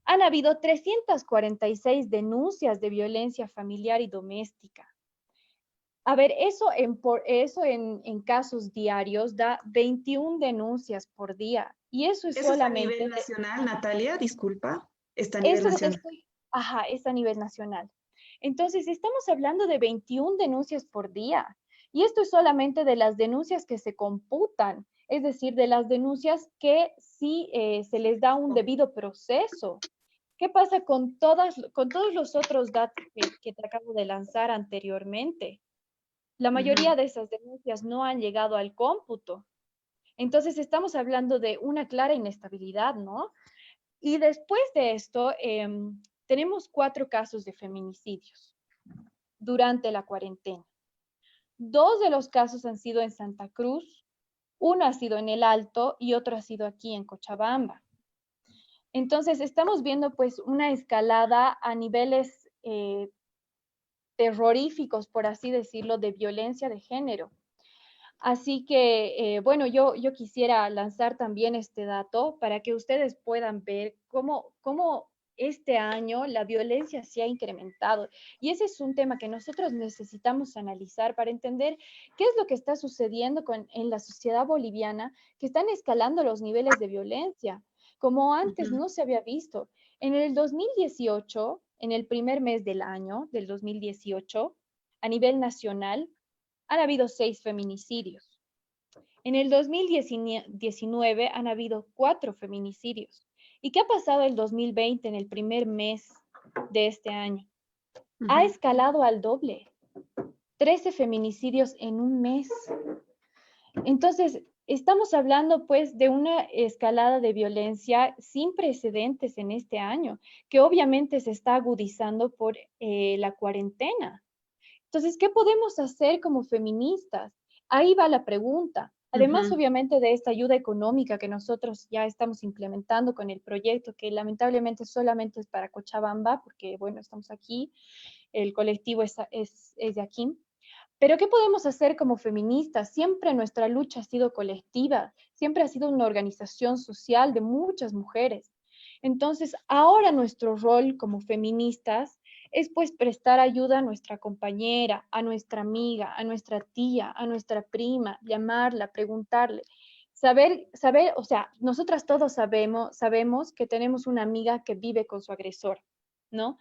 han habido 346 denuncias de violencia familiar y doméstica. A ver, eso en casos diarios da 21 denuncias por día. Y eso es solamente... ¿Es a nivel nacional, Natalia? Disculpa. Está a nivel nacional. Es a nivel nacional. Entonces, estamos hablando de 21 denuncias por día. Y esto es solamente de las denuncias que se computan, es decir, de las denuncias que sí se les da un debido proceso. ¿Qué pasa con todos los otros datos que te acabo de lanzar anteriormente? La mayoría de esas denuncias no han llegado al cómputo. Entonces, estamos hablando de una clara inestabilidad, ¿no? Y después de esto, tenemos 4 casos de feminicidios durante la cuarentena. 2 de los casos han sido en Santa Cruz, uno ha sido en El Alto y otro ha sido aquí en Cochabamba. Entonces, estamos viendo pues una escalada a niveles terroríficos, por así decirlo, de violencia de género. Así que, bueno, yo quisiera lanzar también este dato para que ustedes puedan ver cómo este año la violencia se ha incrementado. Y ese es un tema que nosotros necesitamos analizar para entender qué es lo que está sucediendo en la sociedad boliviana, que están escalando los niveles de violencia, como antes no se había visto. En el 2018, en el primer mes del año, del 2018, a nivel nacional, han habido 6 feminicidios. En el 2019 han habido 4 feminicidios. ¿Y qué ha pasado el 2020 en el primer mes de este año? Ha escalado al doble. 13 feminicidios en un mes. Entonces, estamos hablando pues de una escalada de violencia sin precedentes en este año, que obviamente se está agudizando por la cuarentena. Entonces, ¿qué podemos hacer como feministas? Ahí va la pregunta. Además, obviamente, de esta ayuda económica que nosotros ya estamos implementando con el proyecto, que lamentablemente solamente es para Cochabamba, porque, bueno, estamos aquí, el colectivo es de aquí. Pero, ¿qué podemos hacer como feministas? Siempre nuestra lucha ha sido colectiva, siempre ha sido una organización social de muchas mujeres. Entonces, ahora nuestro rol como feministas es pues prestar ayuda a nuestra compañera, a nuestra amiga, a nuestra tía, a nuestra prima, llamarla, preguntarle, saber, o sea, nosotras todos sabemos que tenemos una amiga que vive con su agresor, ¿no?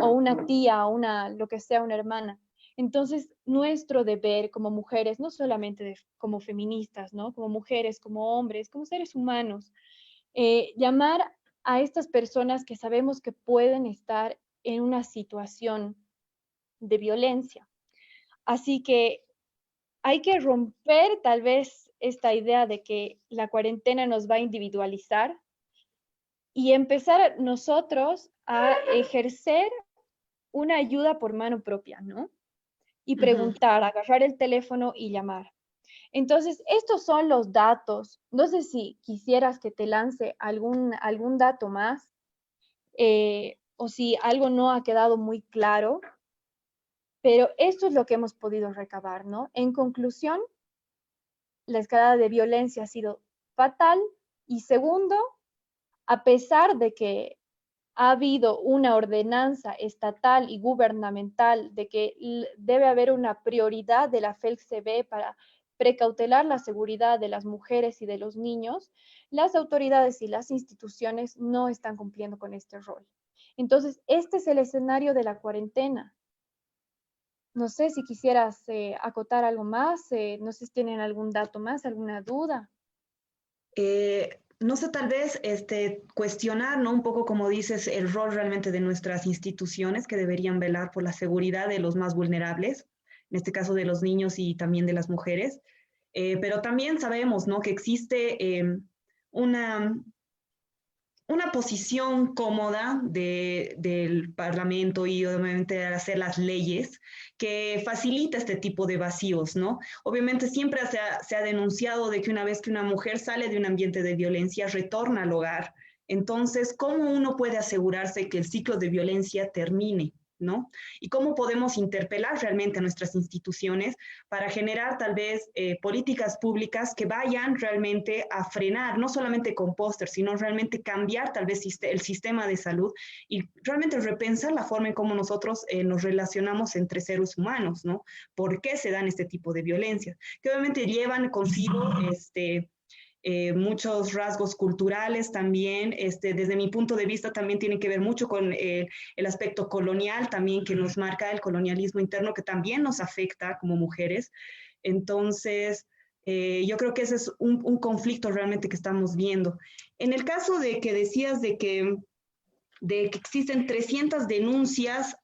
O una tía, o lo que sea, una hermana. Entonces, nuestro deber como mujeres, no solamente como feministas, ¿no? Como mujeres, como hombres, como seres humanos, llamar a estas personas que sabemos que pueden estar en una situación de violencia. Así que hay que romper tal vez esta idea de que la cuarentena nos va a individualizar y empezar nosotros a ejercer una ayuda por mano propia, ¿no? Y preguntar, agarrar el teléfono y llamar. Entonces, estos son los datos. No sé si quisieras que te lance algún dato más o si algo no ha quedado muy claro, pero esto es lo que hemos podido recabar, ¿no? En conclusión, la escalada de violencia ha sido fatal y segundo, a pesar de que ha habido una ordenanza estatal y gubernamental de que debe haber una prioridad de la FELCB para precautelar la seguridad de las mujeres y de los niños, las autoridades y las instituciones no están cumpliendo con este rol. Entonces, este es el escenario de la cuarentena. No sé si quisieras acotar algo más, no sé si tienen algún dato más, alguna duda. No sé, tal vez cuestionar, ¿no? Un poco, como dices, el rol realmente de nuestras instituciones que deberían velar por la seguridad de los más vulnerables, en este caso de los niños y también de las mujeres. Pero también sabemos, ¿no? Que existe una posición cómoda del Parlamento y obviamente de hacer las leyes que facilita este tipo de vacíos, ¿no? Obviamente siempre se ha denunciado de que una vez que una mujer sale de un ambiente de violencia, retorna al hogar. Entonces, ¿cómo uno puede asegurarse que el ciclo de violencia termine? ¿No? Y cómo podemos interpelar realmente a nuestras instituciones para generar tal vez políticas públicas que vayan realmente a frenar, no solamente con póster, sino realmente cambiar tal vez el sistema de salud y realmente repensar la forma en cómo nosotros nos relacionamos entre seres humanos, ¿no? ¿Por qué se dan este tipo de violencias? Que obviamente llevan consigo muchos rasgos culturales también, desde mi punto de vista también tiene que ver mucho con el aspecto colonial también que nos marca el colonialismo interno que también nos afecta como mujeres. Entonces, yo creo que ese es un conflicto realmente que estamos viendo. En el caso de que decías de que existen 300 denuncias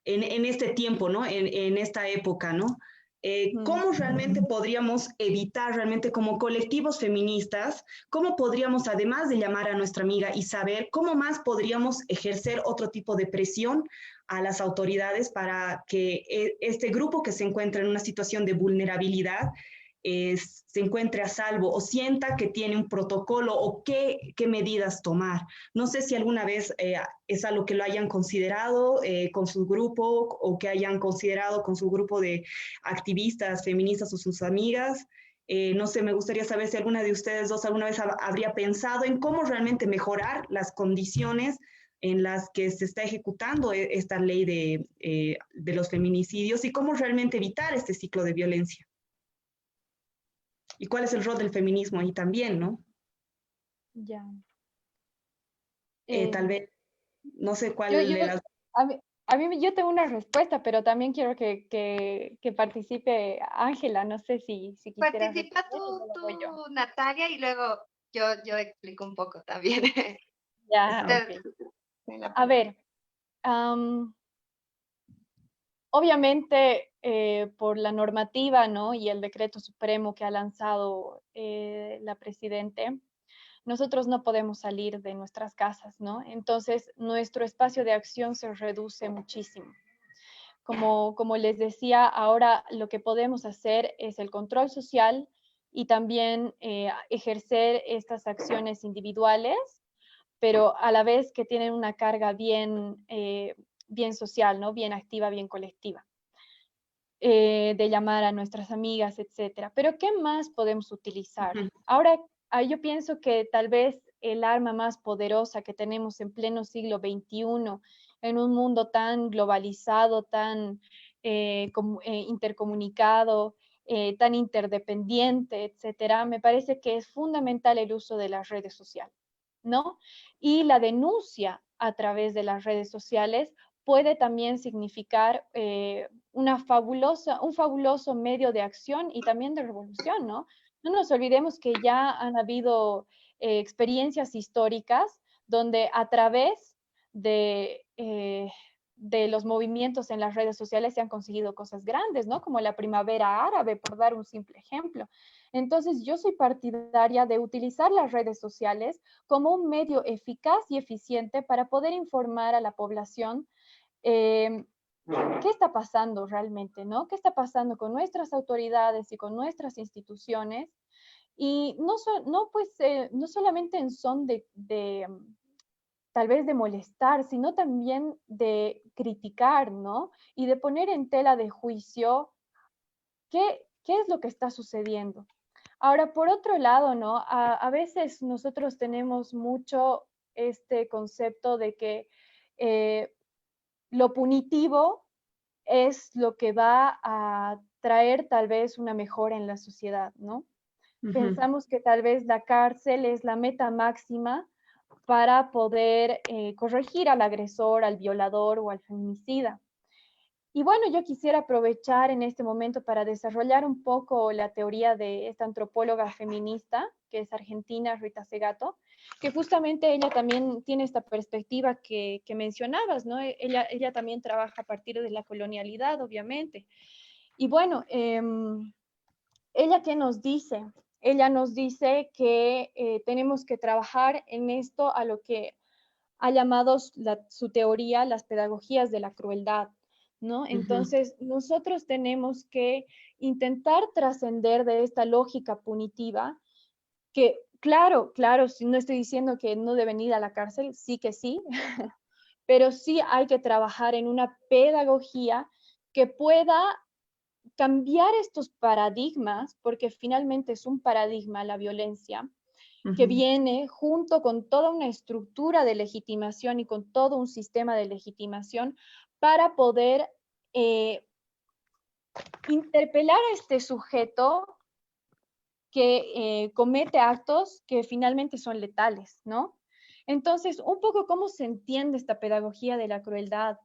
en este tiempo, ¿no? En esta época, ¿no? ¿Cómo realmente podríamos evitar realmente como colectivos feministas, cómo podríamos, además de llamar a nuestra amiga y saber cómo más podríamos ejercer otro tipo de presión a las autoridades para que este grupo que se encuentra en una situación de vulnerabilidad se encuentre a salvo o sienta que tiene un protocolo o qué medidas tomar. No sé si alguna vez es algo que lo hayan considerado con su grupo o que hayan considerado con su grupo de activistas feministas o sus amigas. No sé, me gustaría saber si alguna de ustedes dos alguna vez habría pensado en cómo realmente mejorar las condiciones en las que se está ejecutando esta ley de los feminicidios y cómo realmente evitar este ciclo de violencia. ¿Y cuál es el rol del feminismo ahí también, no? Ya. Tal vez, no sé Yo, cuál yo, de las... yo tengo una respuesta, pero también quiero que participe Ángela. No sé si quisieras Participa responder o lo hago yo. Natalia, y luego yo explico un poco también. Ya, Te ok. doy la A palabra. ver, obviamente por la normativa, ¿no? Y el decreto supremo que ha lanzado la presidente, nosotros no podemos salir de nuestras casas, ¿no? Entonces, nuestro espacio de acción se reduce muchísimo. Como les decía, ahora lo que podemos hacer es el control social y también ejercer estas acciones individuales, pero a la vez que tienen una carga bien social, ¿no? Bien activa, bien colectiva. De llamar a nuestras amigas, etcétera. Pero ¿qué más podemos utilizar? Ahora, yo pienso que tal vez el arma más poderosa que tenemos en pleno siglo XXI, en un mundo tan globalizado, tan intercomunicado, tan interdependiente, etcétera, me parece que es fundamental el uso de las redes sociales, ¿no? Y la denuncia a través de las redes sociales puede también significar un fabuloso medio de acción y también de revolución, ¿no? No nos olvidemos que ya han habido experiencias históricas donde a través de los movimientos en las redes sociales se han conseguido cosas grandes, ¿no? Como la primavera árabe, por dar un simple ejemplo. Entonces, yo soy partidaria de utilizar las redes sociales como un medio eficaz y eficiente para poder informar a la población qué está pasando realmente, ¿no? ¿Qué está pasando con nuestras autoridades y con nuestras instituciones? Y no solamente en son tal vez de molestar, sino también de criticar, ¿no? Y de poner en tela de juicio qué es lo que está sucediendo. Ahora, por otro lado, ¿no? A veces nosotros tenemos mucho este concepto de que lo punitivo es lo que va a traer tal vez una mejora en la sociedad, ¿no? Pensamos que tal vez la cárcel es la meta máxima para poder corregir al agresor, al violador o al feminicida. Y bueno, yo quisiera aprovechar en este momento para desarrollar un poco la teoría de esta antropóloga feminista, que es argentina, Rita Segato, que justamente ella también tiene esta perspectiva que mencionabas, ¿no? Ella también trabaja a partir de la colonialidad, obviamente. Y bueno, ¿ella qué nos dice? Ella nos dice que tenemos que trabajar en esto a lo que ha llamado su teoría las pedagogías de la crueldad, ¿no? Entonces, nosotros tenemos que intentar trascender de esta lógica punitiva, que claro, no estoy diciendo que no deben ir a la cárcel, sí que sí, pero sí hay que trabajar en una pedagogía que pueda cambiar estos paradigmas, porque finalmente es un paradigma la violencia, que viene junto con toda una estructura de legitimación y con todo un sistema de legitimación para poder interpelar a este sujeto que comete actos que finalmente son letales, ¿no? Entonces, un poco cómo se entiende esta pedagogía de la crueldad.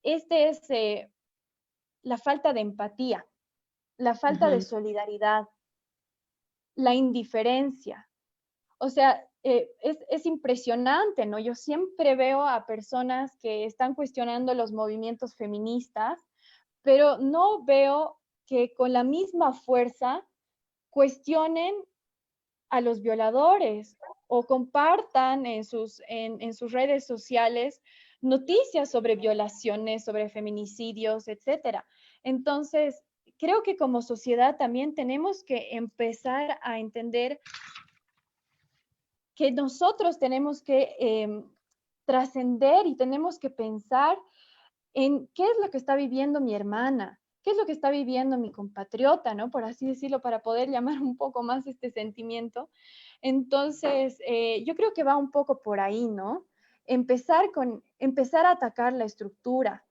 Este es la falta de empatía, la falta de solidaridad, la indiferencia. O sea, es impresionante, ¿no? Yo siempre veo a personas que están cuestionando los movimientos feministas, pero no veo que con la misma fuerza cuestionen a los violadores o compartan en sus redes sociales noticias sobre violaciones, sobre feminicidios, etcétera. Entonces, creo que como sociedad también tenemos que empezar a entender que nosotros tenemos que trascender y tenemos que pensar en qué es lo que está viviendo mi hermana, qué es lo que está viviendo mi compatriota, ¿no? Por así decirlo, para poder llamar un poco más este sentimiento. Entonces, yo creo que va un poco por ahí, ¿no? Empezar a atacar la estructura,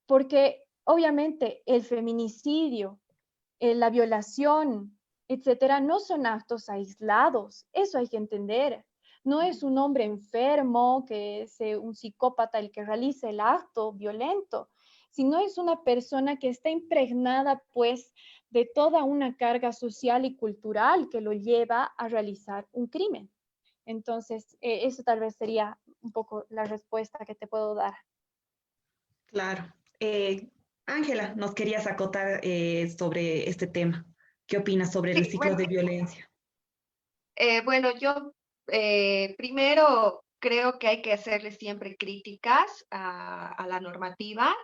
porque obviamente el feminicidio, la violación, etcétera, no son actos aislados. Eso hay que entender. No es un hombre enfermo, que es un psicópata el que realiza el acto violento, sino es una persona que está impregnada, pues, de toda una carga social y cultural que lo lleva a realizar un crimen. Entonces, eso tal vez sería un poco la respuesta que te puedo dar. Claro. Ángela, nos querías acotar sobre este tema. ¿Qué opinas sobre el Sí, ciclo bueno, de violencia? bueno, yo primero creo que hay que hacerle siempre críticas a la normativa.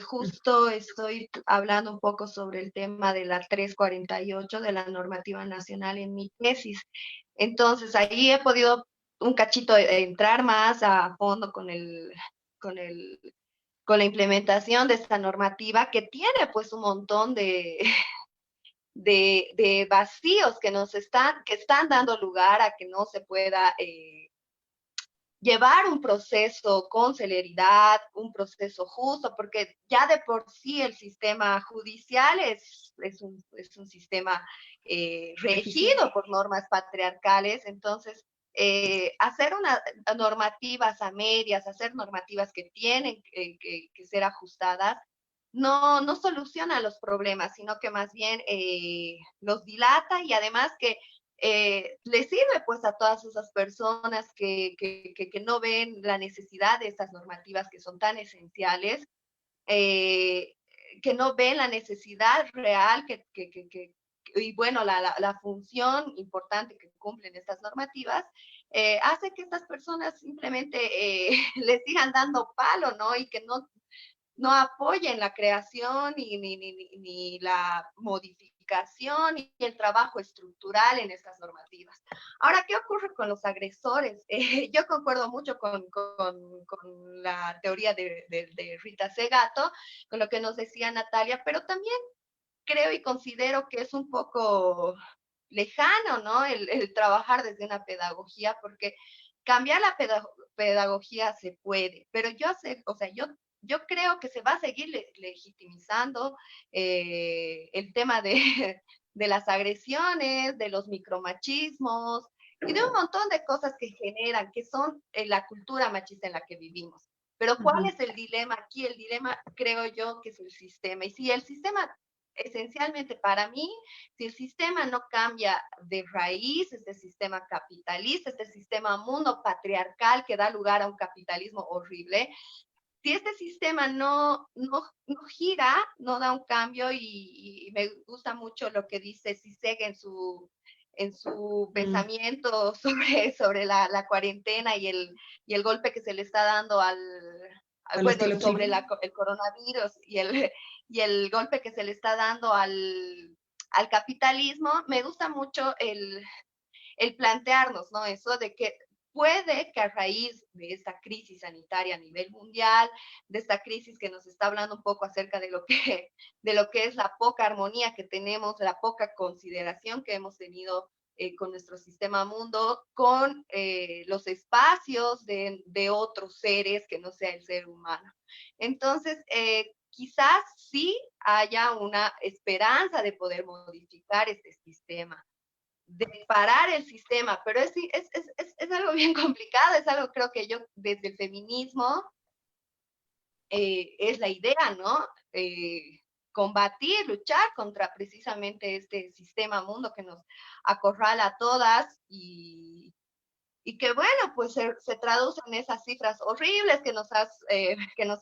Justo estoy hablando un poco sobre el tema de la 348 de la normativa nacional en mi tesis. Entonces, ahí he podido un cachito entrar más a fondo con el, con la implementación de esta normativa que tiene pues un montón de vacíos que están dando lugar a que no se pueda llevar un proceso con celeridad, un proceso justo, porque ya de por sí el sistema judicial es un sistema regido Eficiente. por normas patriarcales, entonces hacer normativas a medias, hacer normativas que tienen que ser ajustadas, no soluciona los problemas, sino que más bien los dilata y además que le sirve pues a todas esas personas que no ven la necesidad de estas normativas que son tan esenciales, eh, que no ven la necesidad real y bueno, la función importante que cumplen estas normativas, hace que estas personas simplemente les sigan dando palo, ¿no? Y que no apoyen la creación ni la modificación y el trabajo estructural en estas normativas. Ahora, ¿qué ocurre con los agresores? Yo concuerdo mucho con la teoría de Rita Segato, con lo que nos decía Natalia, pero también creo y considero que es un poco lejano, ¿no? El trabajar desde una pedagogía, porque cambiar la pedagogía se puede, pero yo creo que se va a seguir legitimizando el tema de las agresiones, de los micromachismos y de un montón de cosas que generan, que son la cultura machista en la que vivimos. Pero ¿cuál Ujú. es el dilema aquí? El dilema creo yo que es el sistema. Y si el sistema, esencialmente para mí, si el sistema no cambia de raíz, este sistema capitalista, este sistema mundo patriarcal que da lugar a un capitalismo horrible, si este sistema no gira, no da un cambio y me gusta mucho lo que dice Sisek en su Mm. pensamiento sobre la cuarentena y el golpe que se le está dando Al bueno, estilo sobre chino. el coronavirus y el golpe que se le está dando al capitalismo, me gusta mucho el plantearnos, ¿no? Eso de que puede que a raíz de esta crisis sanitaria a nivel mundial, de esta crisis que nos está hablando un poco acerca de lo que es la poca armonía que tenemos, la poca consideración que hemos tenido con nuestro sistema mundo, con los espacios de otros seres que no sea el ser humano. Entonces, quizás sí haya una esperanza de poder modificar este sistema, de parar el sistema, pero es algo bien complicado, es algo creo que yo desde el feminismo es la idea, ¿no? Combatir, luchar contra precisamente este sistema mundo que nos acorrala a todas y que bueno, pues se traduce en esas cifras horribles que nos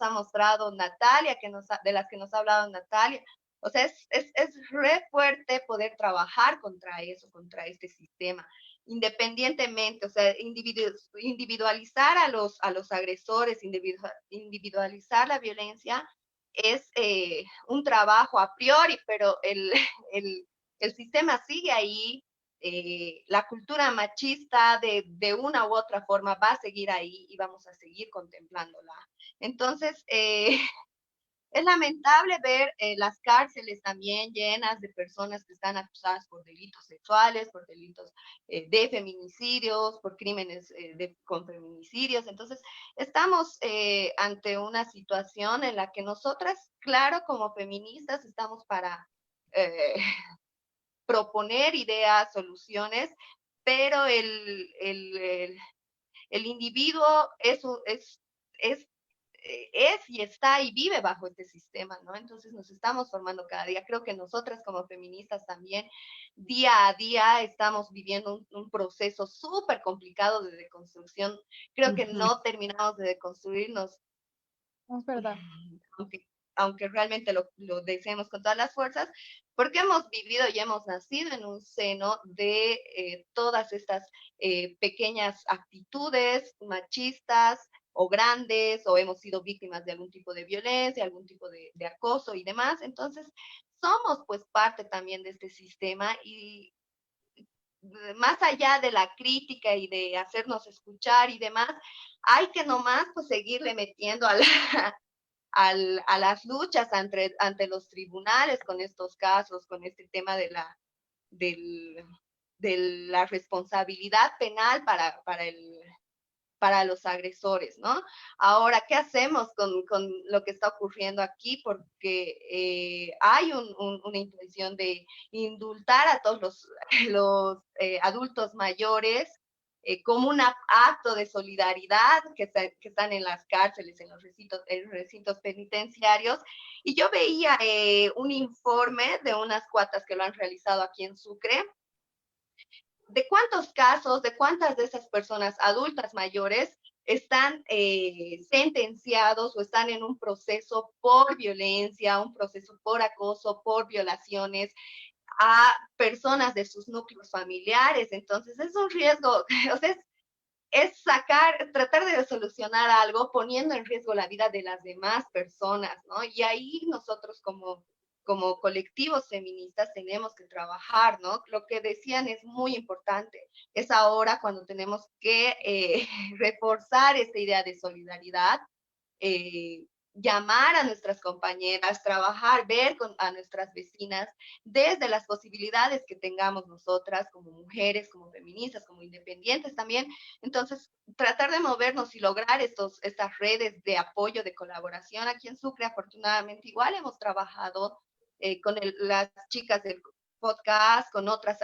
ha mostrado Natalia, de las que nos ha hablado Natalia, O sea, es re fuerte poder trabajar contra eso, contra este sistema, independientemente, o sea, individualizar a los agresores, individualizar la violencia es un trabajo a priori, pero el, el sistema sigue ahí, la cultura machista de una u otra forma va a seguir ahí y vamos a seguir contemplándola. Entonces, es lamentable ver las cárceles también llenas de personas que están acusadas por delitos sexuales, por delitos de feminicidios, por crímenes con feminicidios. Entonces, estamos ante una situación en la que nosotras, claro, como feministas, estamos para eh, proponer ideas, soluciones, pero el individuo es y está y vive bajo este sistema, ¿no? Entonces nos estamos formando cada día. Creo que nosotras como feministas también, día a día, estamos viviendo un proceso súper complicado de deconstrucción. Creo que Ujú. no terminamos de deconstruirnos, Es verdad. aunque, aunque realmente lo deseemos con todas las fuerzas, porque hemos vivido y hemos nacido en un seno de todas estas pequeñas actitudes machistas o grandes, o hemos sido víctimas de algún tipo de violencia, algún tipo de acoso y demás. Entonces, somos pues parte también de este sistema y más allá de la crítica y de hacernos escuchar y demás, hay que nomás pues seguirle metiendo a la, a las luchas ante los tribunales con estos casos, con este tema del, de la responsabilidad penal para los agresores, ¿no? Ahora, ¿qué hacemos con lo que está ocurriendo aquí? Porque hay una intención de indultar a todos los adultos mayores como un acto de solidaridad que están en las cárceles, en recintos penitenciarios. Y yo veía un informe de unas cuatas que lo han realizado aquí en Sucre, de cuántos casos, de cuántas de esas personas adultas mayores están sentenciados o están en un proceso por violencia, un proceso por acoso, por violaciones a personas de sus núcleos familiares. Entonces es un riesgo, o sea, es tratar de solucionar algo poniendo en riesgo la vida de las demás personas, ¿no? Y ahí nosotros como colectivos feministas tenemos que trabajar, ¿no? Lo que decían es muy importante. Es ahora cuando tenemos que reforzar esta idea de solidaridad, eh, llamar a nuestras compañeras, trabajar, ver a nuestras vecinas desde las posibilidades que tengamos nosotras como mujeres, como feministas, como independientes también. Entonces, tratar de movernos y lograr estas redes de apoyo, de colaboración. Aquí en Sucre, afortunadamente, igual hemos trabajado con las chicas del podcast, con otras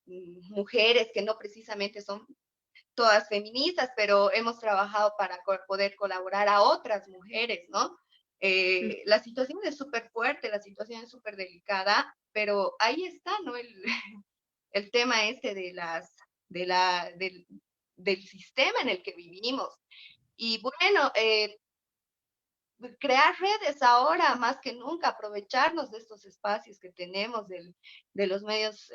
mujeres que no precisamente son todas feministas, pero hemos trabajado para poder colaborar a otras mujeres, ¿no? La situación es súper fuerte, la situación es súper delicada, pero ahí está, ¿no? El tema este del sistema en el que vivimos. Y bueno, crear redes ahora más que nunca, aprovecharnos de estos espacios que tenemos, de los medios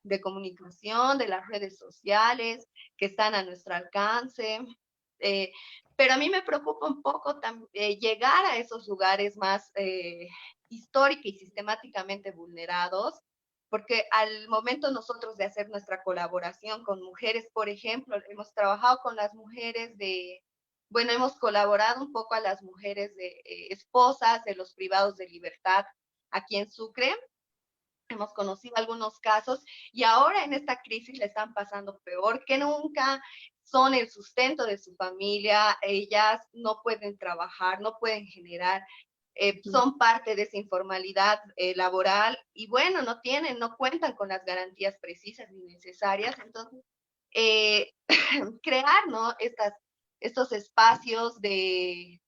de comunicación, de las redes sociales que están a nuestro alcance. Eh, pero a mí me preocupa un poco llegar a esos lugares más histórica y sistemáticamente vulnerados, porque al momento nosotros de hacer nuestra colaboración con mujeres, por ejemplo, hemos trabajado con las mujeres bueno, hemos colaborado un poco a las mujeres esposas de los privados de libertad aquí en Sucre. Hemos conocido algunos casos y ahora en esta crisis le están pasando peor que nunca. Son el sustento de su familia, ellas no pueden trabajar, no pueden generar, son parte de esa informalidad laboral y bueno, no cuentan con las garantías precisas ni necesarias. Entonces, eh, crear, ¿no? Estos espacios de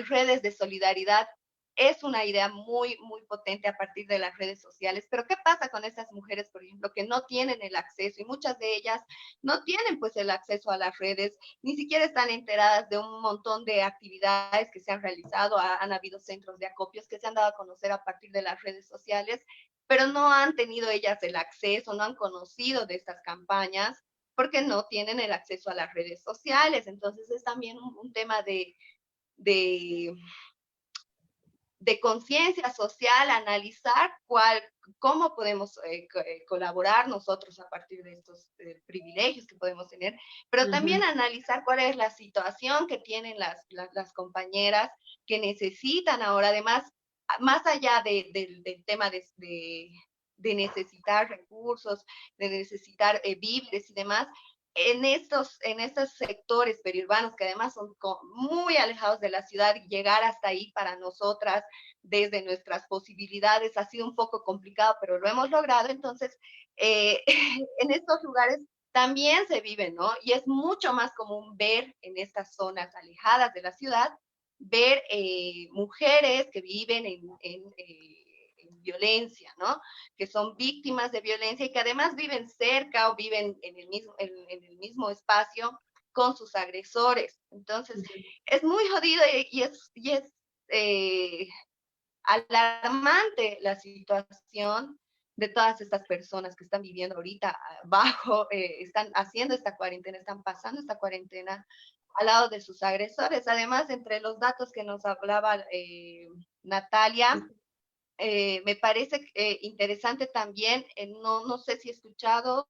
redes de solidaridad es una idea muy, muy potente a partir de las redes sociales. Pero ¿qué pasa con esas mujeres, por ejemplo, que no tienen el acceso? Y muchas de ellas no tienen pues el acceso a las redes, ni siquiera están enteradas de un montón de actividades que se han realizado. Han habido centros de acopios que se han dado a conocer a partir de las redes sociales, pero no han tenido ellas el acceso, no han conocido de estas campañas porque no tienen el acceso a las redes sociales. Entonces es también un tema de conciencia social, analizar cómo podemos colaborar nosotros a partir de estos privilegios que podemos tener, pero también analizar cuál es la situación que tienen las compañeras que necesitan ahora, además, más allá del tema de necesitar recursos, de necesitar víveres y demás. En estos sectores periurbanos, que además son muy alejados de la ciudad, llegar hasta ahí para nosotras, desde nuestras posibilidades, ha sido un poco complicado, pero lo hemos logrado. Entonces, en estos lugares también se vive, ¿no? Y es mucho más común ver en estas zonas alejadas de la ciudad, ver mujeres que viven en violencia, ¿no? Que son víctimas de violencia y que además viven cerca o viven en el mismo espacio con sus agresores. Entonces, es muy jodido y es alarmante la situación de todas estas personas que están viviendo ahorita están haciendo esta cuarentena, están pasando esta cuarentena al lado de sus agresores. Además, entre los datos que nos hablaba Natalia, me parece interesante también, no sé si he escuchado,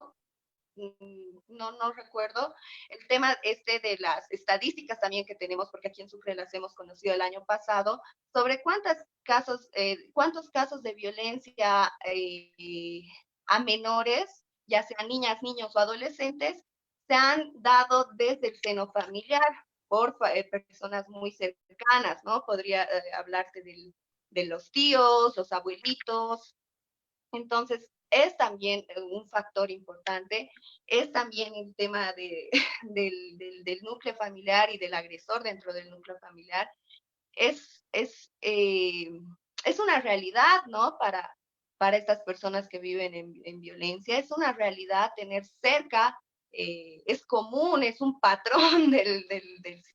no recuerdo, el tema de las estadísticas también que tenemos, porque aquí en Sucre las hemos conocido el año pasado, sobre cuántos casos de violencia a menores, ya sean niñas, niños o adolescentes, se han dado desde el seno familiar por personas muy cercanas, ¿no? Podría hablarte de los tíos, los abuelitos. Entonces, es también un factor importante, es también el tema del núcleo familiar y del agresor dentro del núcleo familiar. Es una realidad, ¿no? Para estas personas que viven en violencia, es una realidad tener cerca, es común, es un patrón de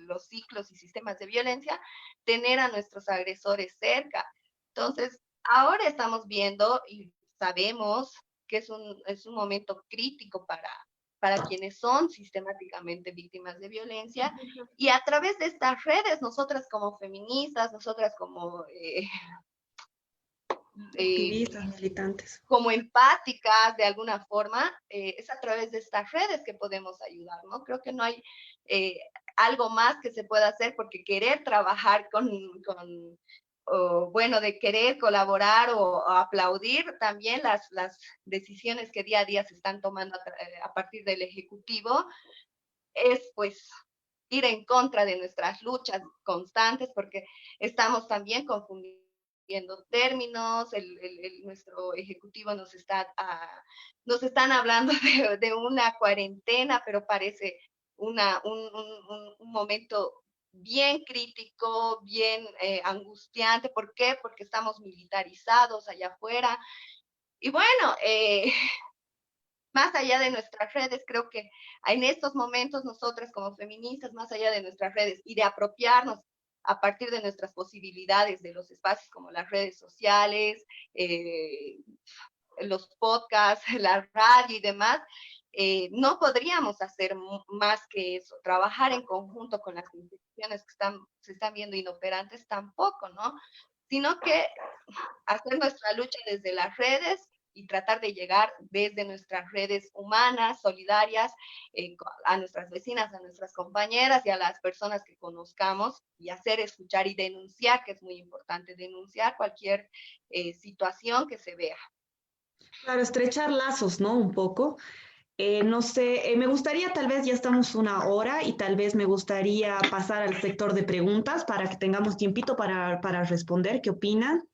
los ciclos y sistemas de violencia, tener a nuestros agresores cerca. Entonces, ahora estamos viendo y sabemos que es un momento crítico para quienes son sistemáticamente víctimas de violencia, y a través de estas redes, nosotras como feministas, nosotras como activistas, militantes. Como empáticas de alguna forma, es a través de estas redes que podemos ayudar, ¿no? Creo que no hay algo más que se pueda hacer, porque querer trabajar de querer colaborar o aplaudir también las decisiones que día a día se están tomando a partir del Ejecutivo, es pues ir en contra de nuestras luchas constantes, porque estamos también confundiendo términos. Nuestro Ejecutivo nos están hablando de una cuarentena, pero parece un momento bien crítico, bien angustiante. ¿Por qué? Porque estamos militarizados allá afuera. Y bueno, más allá de nuestras redes, creo que en estos momentos nosotras como feministas, más allá de nuestras redes y de apropiarnos a partir de nuestras posibilidades de los espacios como las redes sociales, los podcasts, la radio y demás, no podríamos hacer más que eso, trabajar en conjunto con las instituciones que se están viendo inoperantes tampoco, ¿no? Sino que hacer nuestra lucha desde las redes y tratar de llegar desde nuestras redes humanas, solidarias, a nuestras vecinas, a nuestras compañeras y a las personas que conozcamos, y hacer escuchar y denunciar, que es muy importante, denunciar cualquier situación que se vea. Claro, estrechar lazos, ¿no? Un poco. No sé, me gustaría, tal vez ya estamos una hora y tal vez me gustaría pasar al sector de preguntas para que tengamos tiempito para responder. ¿Qué opinan?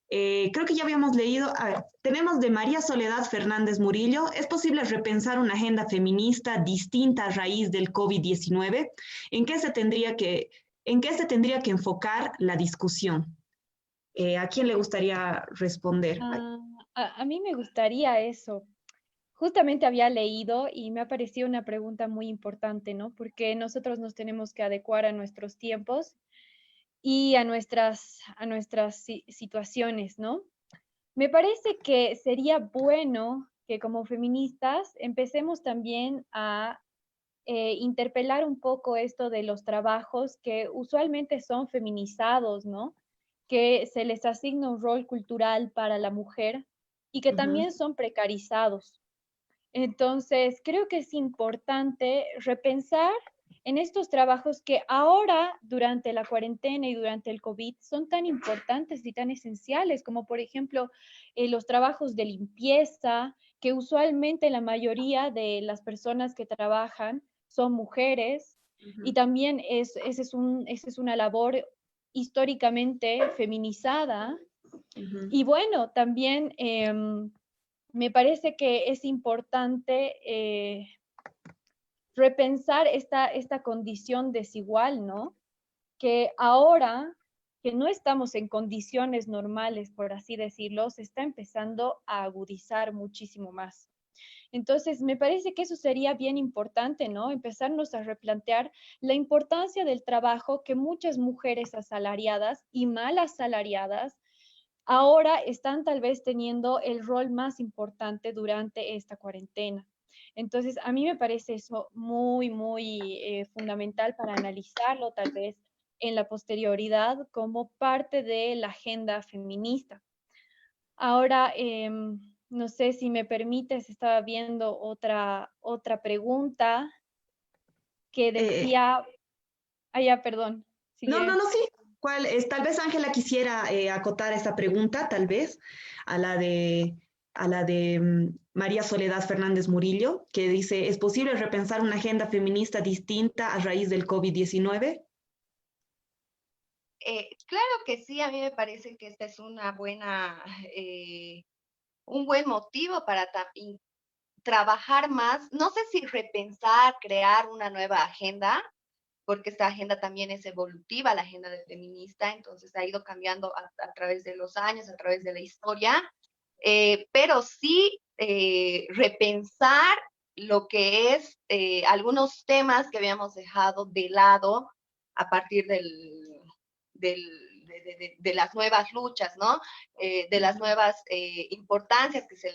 Creo que ya habíamos leído, a ver, tenemos de María Soledad Fernández Murillo: ¿es posible repensar una agenda feminista distinta a raíz del COVID-19? ¿En qué se tendría que ¿en qué se tendría que enfocar la discusión? ¿A quién le gustaría responder? A mí me gustaría eso. Justamente había leído y me ha parecido una pregunta muy importante, ¿no? Porque nosotros nos tenemos que adecuar a nuestros tiempos y a nuestras situaciones, ¿no? Me parece que sería bueno que como feministas empecemos también a interpelar un poco esto de los trabajos que usualmente son feminizados, ¿no? Que se les asigna un rol cultural para la mujer y que Ujú. también son precarizados. Entonces, creo que es importante repensar en estos trabajos que ahora, durante la cuarentena y durante el COVID, son tan importantes y tan esenciales, como por ejemplo los trabajos de limpieza, que usualmente la mayoría de las personas que trabajan son mujeres, y Ujú. también esa es una labor históricamente feminizada. Ujú. Y bueno, también me parece que es importante repensar esta condición desigual, ¿no? Que ahora que no estamos en condiciones normales, por así decirlo, se está empezando a agudizar muchísimo más. Entonces, me parece que eso sería bien importante, ¿no? Empezarnos a replantear la importancia del trabajo que muchas mujeres asalariadas y mal asalariadas ahora están tal vez teniendo el rol más importante durante esta cuarentena. Entonces, a mí me parece eso muy, muy fundamental para analizarlo tal vez en la posterioridad como parte de la agenda feminista. Ahora, no sé si me permites, estaba viendo otra pregunta que Eh, decía, ya, perdón, no, no, sigue. no, sí. ¿Cuál es? Tal vez Ángela quisiera acotar esta pregunta, tal vez, a la de, María Soledad Fernández Murillo, que dice, ¿es posible repensar una agenda feminista distinta a raíz del COVID-19? Claro que sí, a mí me parece que esta es un buen motivo para trabajar más, no sé si repensar, crear una nueva agenda, porque esta agenda también es evolutiva, la agenda del feminista, entonces ha ido cambiando a través de los años, a través de la historia, pero sí repensar lo que es algunos temas que habíamos dejado de lado a partir de las nuevas luchas, ¿no? De las nuevas importancias que se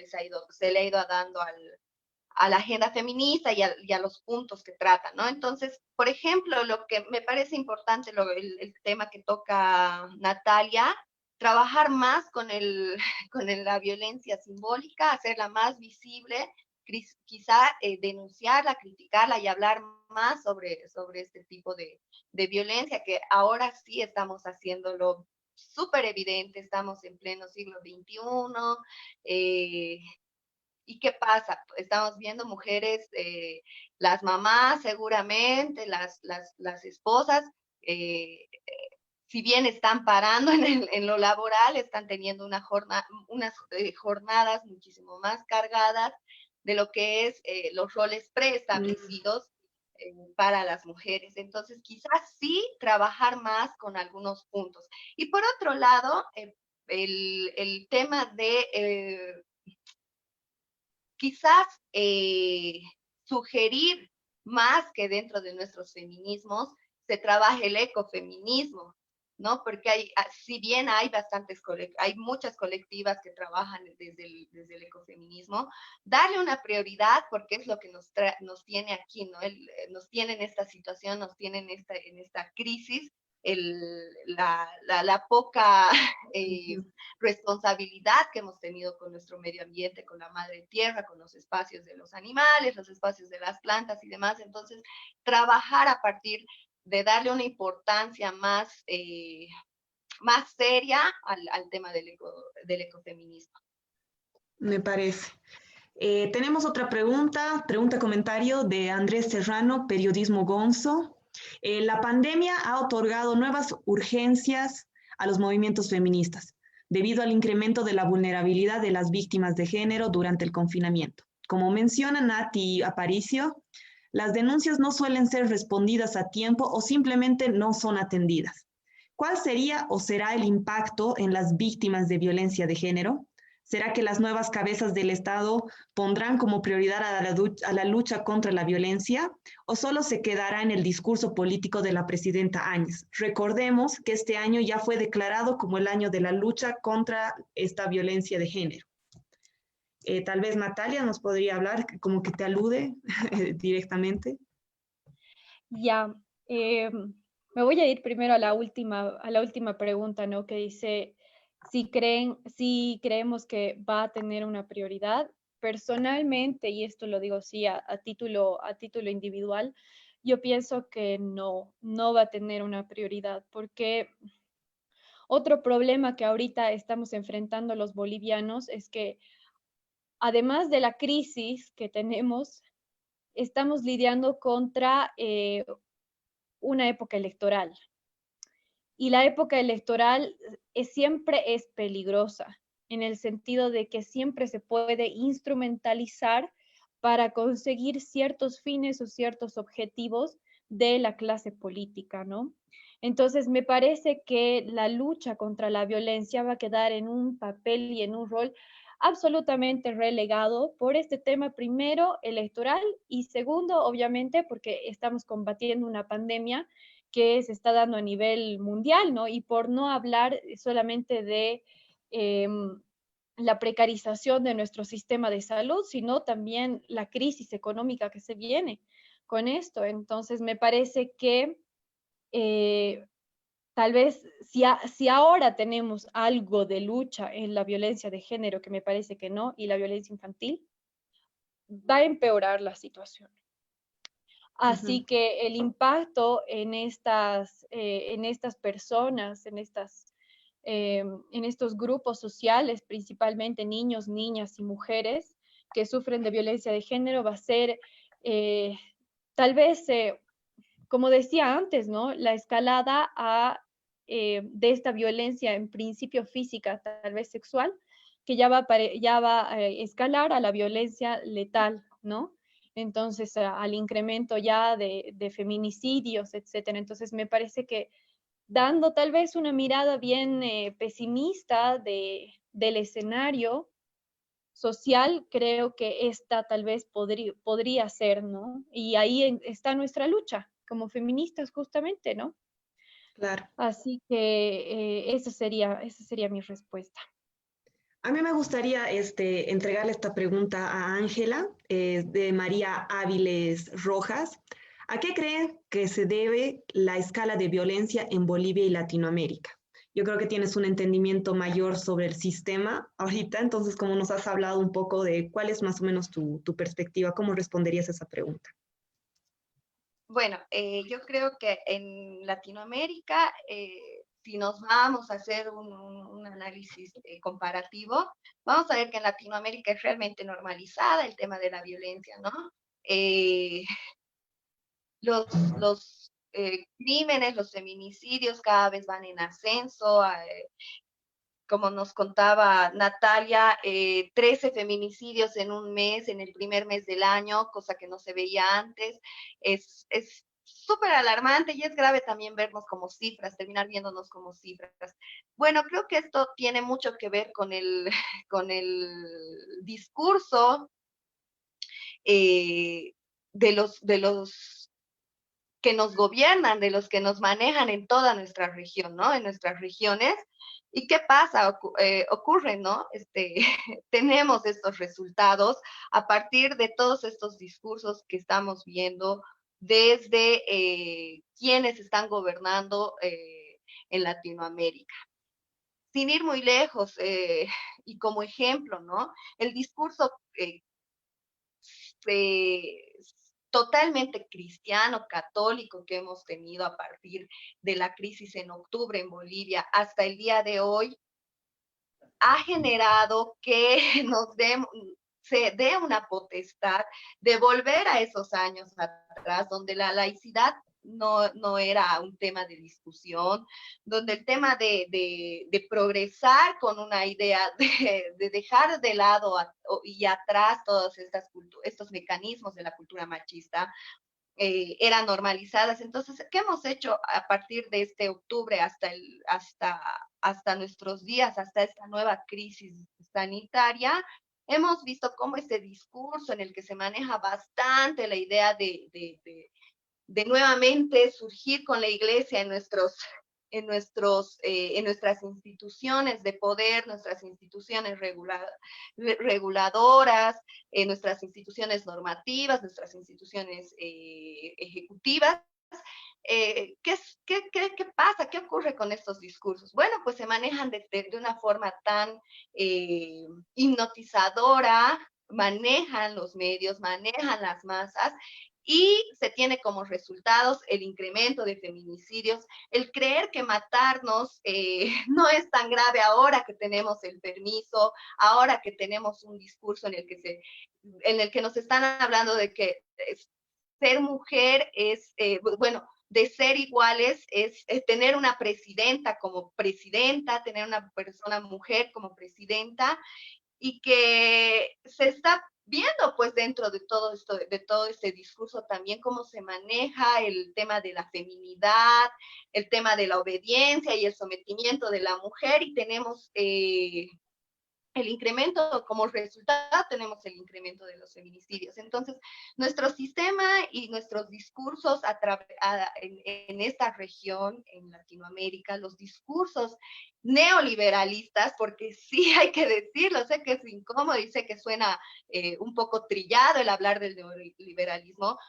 le ha ido dando a la agenda feminista y a los puntos que trata, ¿no? Entonces, por ejemplo, lo que me parece importante, el tema que toca Natalia, trabajar más con la violencia simbólica, hacerla más visible, quizá denunciarla, criticarla y hablar más sobre este tipo de violencia, que ahora sí estamos haciéndolo súper evidente, estamos en pleno siglo XXI, ¿y qué pasa? Estamos viendo mujeres, las mamás seguramente, las esposas, si bien están parando en lo laboral, están teniendo unas jornadas muchísimo más cargadas de lo que es los roles preestablecidos para las mujeres. Entonces, quizás sí trabajar más con algunos puntos. Y por otro lado, el tema de quizás sugerir más que dentro de nuestros feminismos se trabaje el ecofeminismo, ¿no? Porque si bien hay muchas colectivas que trabajan desde el ecofeminismo, darle una prioridad porque es lo que nos tiene aquí, ¿no? Nos tiene en esta situación, nos tiene en esta crisis, la poca responsabilidad que hemos tenido con nuestro medio ambiente, con la madre tierra, con los espacios de los animales, los espacios de las plantas y demás. Entonces, trabajar a partir de darle una importancia más seria al tema del ecofeminismo. Me parece. Tenemos otra comentario de Andrés Serrano, Periodismo Gonzo. La pandemia ha otorgado nuevas urgencias a los movimientos feministas debido al incremento de la vulnerabilidad de las víctimas de género durante el confinamiento. Como menciona Nati Aparicio, Las denuncias no suelen ser respondidas a tiempo o simplemente no son atendidas. ¿Cuál sería o será el impacto en las víctimas de violencia de género? ¿Será que las nuevas cabezas del Estado pondrán como prioridad a la lucha contra la violencia o solo se quedará en el discurso político de la presidenta Áñez? Recordemos que este año ya fue declarado como el año de la lucha contra esta violencia de género. Tal vez Natalia nos podría hablar, como que te alude directamente. Ya, me voy a ir primero a la última pregunta, ¿no? Que dice si creemos que va a tener una prioridad. Personalmente, y esto lo digo sí a título individual, yo pienso que no va a tener una prioridad, porque otro problema que ahorita estamos enfrentando los bolivianos es que además de la crisis que tenemos, estamos lidiando contra una época electoral. Y la época electoral siempre es peligrosa, en el sentido de que siempre se puede instrumentalizar para conseguir ciertos fines o ciertos objetivos de la clase política, ¿no? Entonces, me parece que la lucha contra la violencia va a quedar en un papel y en un rol absolutamente relegado por este tema, primero, electoral, y segundo, obviamente, porque estamos combatiendo una pandemia que se está dando a nivel mundial, ¿no? Y por no hablar solamente de la precarización de nuestro sistema de salud, sino también la crisis económica que se viene con esto. Entonces, me parece que eh, tal vez si ahora tenemos algo de lucha en la violencia de género, que me parece que no, y la violencia infantil, va a empeorar la situación. Así que el impacto en estas personas, en estos grupos sociales, principalmente niños, niñas y mujeres que sufren de violencia de género, va a ser eh, tal vez, como decía antes, ¿no? La escalada de esta violencia en principio física, tal vez sexual, que ya va a escalar a la violencia letal, ¿no? Entonces, al incremento ya de feminicidios, etcétera. Entonces, me parece que dando tal vez una mirada bien pesimista del escenario social, creo que esta tal vez podría ser, ¿no? Y ahí está nuestra lucha como feministas justamente, ¿no? Claro. Así que esa sería mi respuesta. A mí me gustaría entregarle esta pregunta a Ángela, de María Áviles Rojas. ¿A qué cree que se debe la escala de violencia en Bolivia y Latinoamérica? Yo creo que tienes un entendimiento mayor sobre el sistema ahorita, entonces como nos has hablado un poco de cuál es más o menos tu perspectiva, ¿cómo responderías a esa pregunta? Bueno, yo creo que en Latinoamérica, si nos vamos a hacer un análisis comparativo, vamos a ver que en Latinoamérica es realmente normalizada el tema de la violencia, ¿no? Eh, los crímenes, los feminicidios cada vez van en ascenso. Como nos contaba Natalia, 13 feminicidios en un mes, en el primer mes del año, cosa que no se veía antes. Es súper alarmante y es grave también vernos como cifras, terminar viéndonos como cifras. Bueno, creo que esto tiene mucho que ver con con el discurso de los que nos gobiernan, de los que nos manejan en toda nuestra región, ¿no? En nuestras regiones. ¿Y qué pasa? Ocurre, ¿no? Tenemos estos resultados a partir de todos estos discursos que estamos viendo desde quienes están gobernando en Latinoamérica. Sin ir muy lejos, y como ejemplo, ¿no? El discurso eh, totalmente cristiano, católico que hemos tenido a partir de la crisis en octubre en Bolivia hasta el día de hoy, ha generado que se dé una potestad de volver a esos años atrás, donde la laicidad no era un tema de discusión, donde el tema de progresar con una idea de dejar de lado y atrás todos estos mecanismos de la cultura machista, eran normalizadas. Entonces, ¿qué hemos hecho a partir de este octubre hasta nuestros días, hasta esta nueva crisis sanitaria? Hemos visto cómo este discurso en el que se maneja bastante la idea de nuevamente surgir con la iglesia en nuestras instituciones de poder, nuestras instituciones reguladoras, nuestras instituciones normativas, nuestras instituciones ejecutivas. ¿Qué pasa? ¿Qué ocurre con estos discursos? Bueno, pues se manejan de una forma tan hipnotizadora, manejan los medios, manejan las masas, y se tiene como resultados el incremento de feminicidios, el creer que matarnos no es tan grave ahora que tenemos el permiso, ahora que tenemos un discurso en el que nos están hablando de que ser mujer es, bueno, de ser iguales es tener una presidenta como presidenta, tener una persona mujer como presidenta, y que se está viendo pues dentro de todo esto, de todo este discurso también cómo se maneja el tema de la feminidad, el tema de la obediencia y el sometimiento de la mujer, y tenemos el incremento, como resultado tenemos el incremento de los feminicidios. Entonces, nuestro sistema y nuestros discursos en esta región, en Latinoamérica, los discursos neoliberalistas, porque sí hay que decirlo, sé que es incómodo y sé que suena un poco trillado el hablar del neoliberalismo,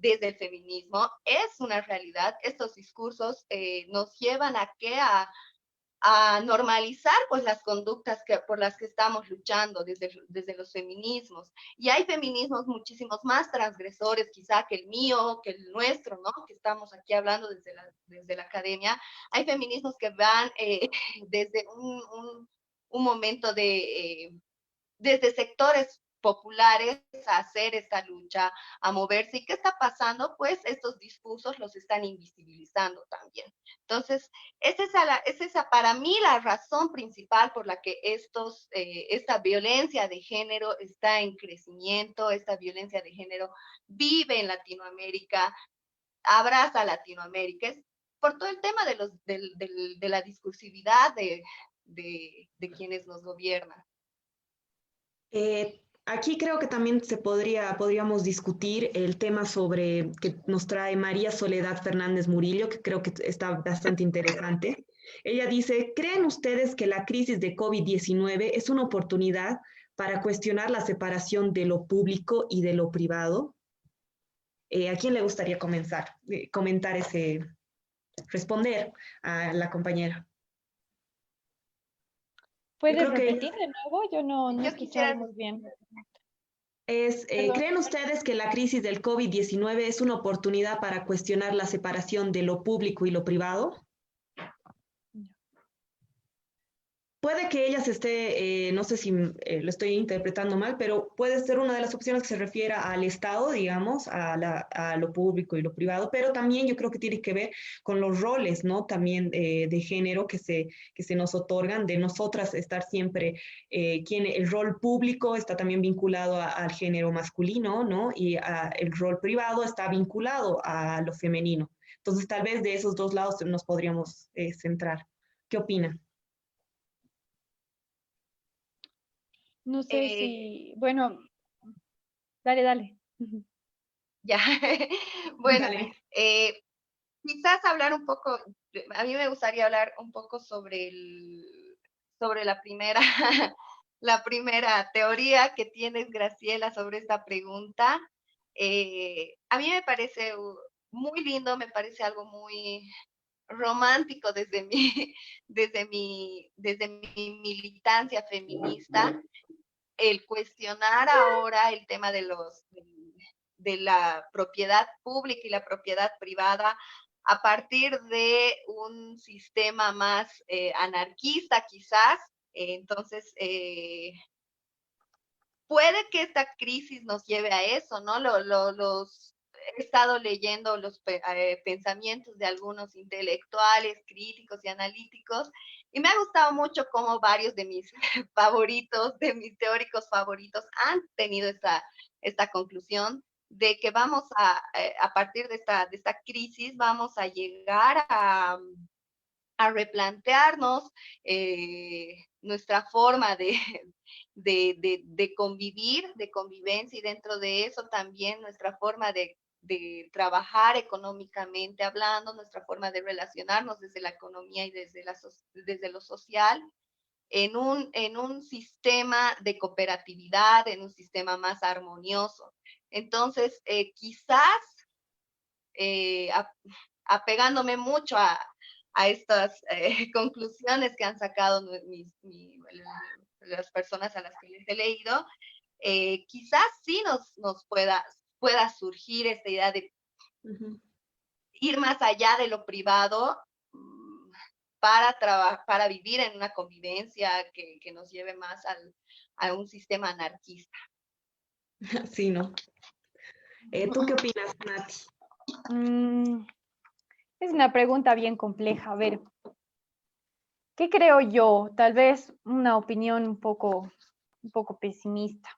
desde el feminismo, es una realidad. Estos discursos nos llevan a normalizar pues las conductas por las que estamos luchando desde los feminismos. Y hay feminismos muchísimos más transgresores quizá que el mío, que el nuestro, ¿no? Que estamos aquí hablando desde la academia. Hay feminismos que van desde un momento desde sectores populares a hacer esta lucha, a moverse. ¿Y qué está pasando? Pues estos discursos los están invisibilizando también. Entonces, es esa para mí la razón principal por la que esta violencia de género está en crecimiento, esta violencia de género vive en Latinoamérica, abraza a Latinoamérica. Es por todo el tema de la discursividad de quienes nos gobiernan. Aquí creo que también podríamos discutir el tema sobre que nos trae María Soledad Fernández Murillo, que creo que está bastante interesante. Ella dice, ¿creen ustedes que la crisis de COVID-19 es una oportunidad para cuestionar la separación de lo público y de lo privado? ¿A quién le gustaría comentar responder a la compañera? ¿Puedes repetir de nuevo? Yo no Yo escuchaba muy bien. ¿Creen ustedes que la crisis del COVID-19 es una oportunidad para cuestionar la separación de lo público y lo privado? Puede que ella se esté, no sé si lo estoy interpretando mal, pero puede ser una de las opciones que se refiera al Estado, digamos, a lo público y lo privado, pero también yo creo que tiene que ver con los roles, ¿no? También de género que se nos otorgan, de nosotras estar siempre, el rol público está también vinculado al género masculino, ¿no? Y el rol privado está vinculado a lo femenino. Entonces, tal vez de esos dos lados nos podríamos centrar. ¿Qué opina? No sé si, bueno, dale. Ya, bueno, Dale. quizás hablar un poco, a mí me gustaría hablar un poco sobre la primera, la primera teoría que tienes, Graciela, sobre esta pregunta. A mí me parece muy lindo, me parece algo muy romántico desde mi militancia feminista, el cuestionar ahora el tema de la propiedad pública y la propiedad privada a partir de un sistema más anarquista quizás. Entonces, puede que esta crisis nos lleve a eso, ¿no? He estado leyendo los pensamientos de algunos intelectuales, críticos y analíticos, y me ha gustado mucho cómo varios de mis favoritos, de mis teóricos favoritos, han tenido esta conclusión de que vamos a partir de esta crisis, vamos a llegar a replantearnos nuestra forma de convivir, de convivencia, y dentro de eso también nuestra forma de trabajar económicamente hablando, nuestra forma de relacionarnos desde la economía y desde lo social, en un sistema de cooperatividad, en un sistema más armonioso. Entonces, quizás apegándome mucho a estas conclusiones que han sacado las personas a las que les he leído, quizás sí nos pueda surgir esta idea de ir más allá de lo privado para vivir en una convivencia que nos lleve más a un sistema anarquista. Sí, ¿no? ¿Tú qué opinas, Nati? Es una pregunta bien compleja. A ver, ¿qué creo yo? Tal vez una opinión un poco pesimista.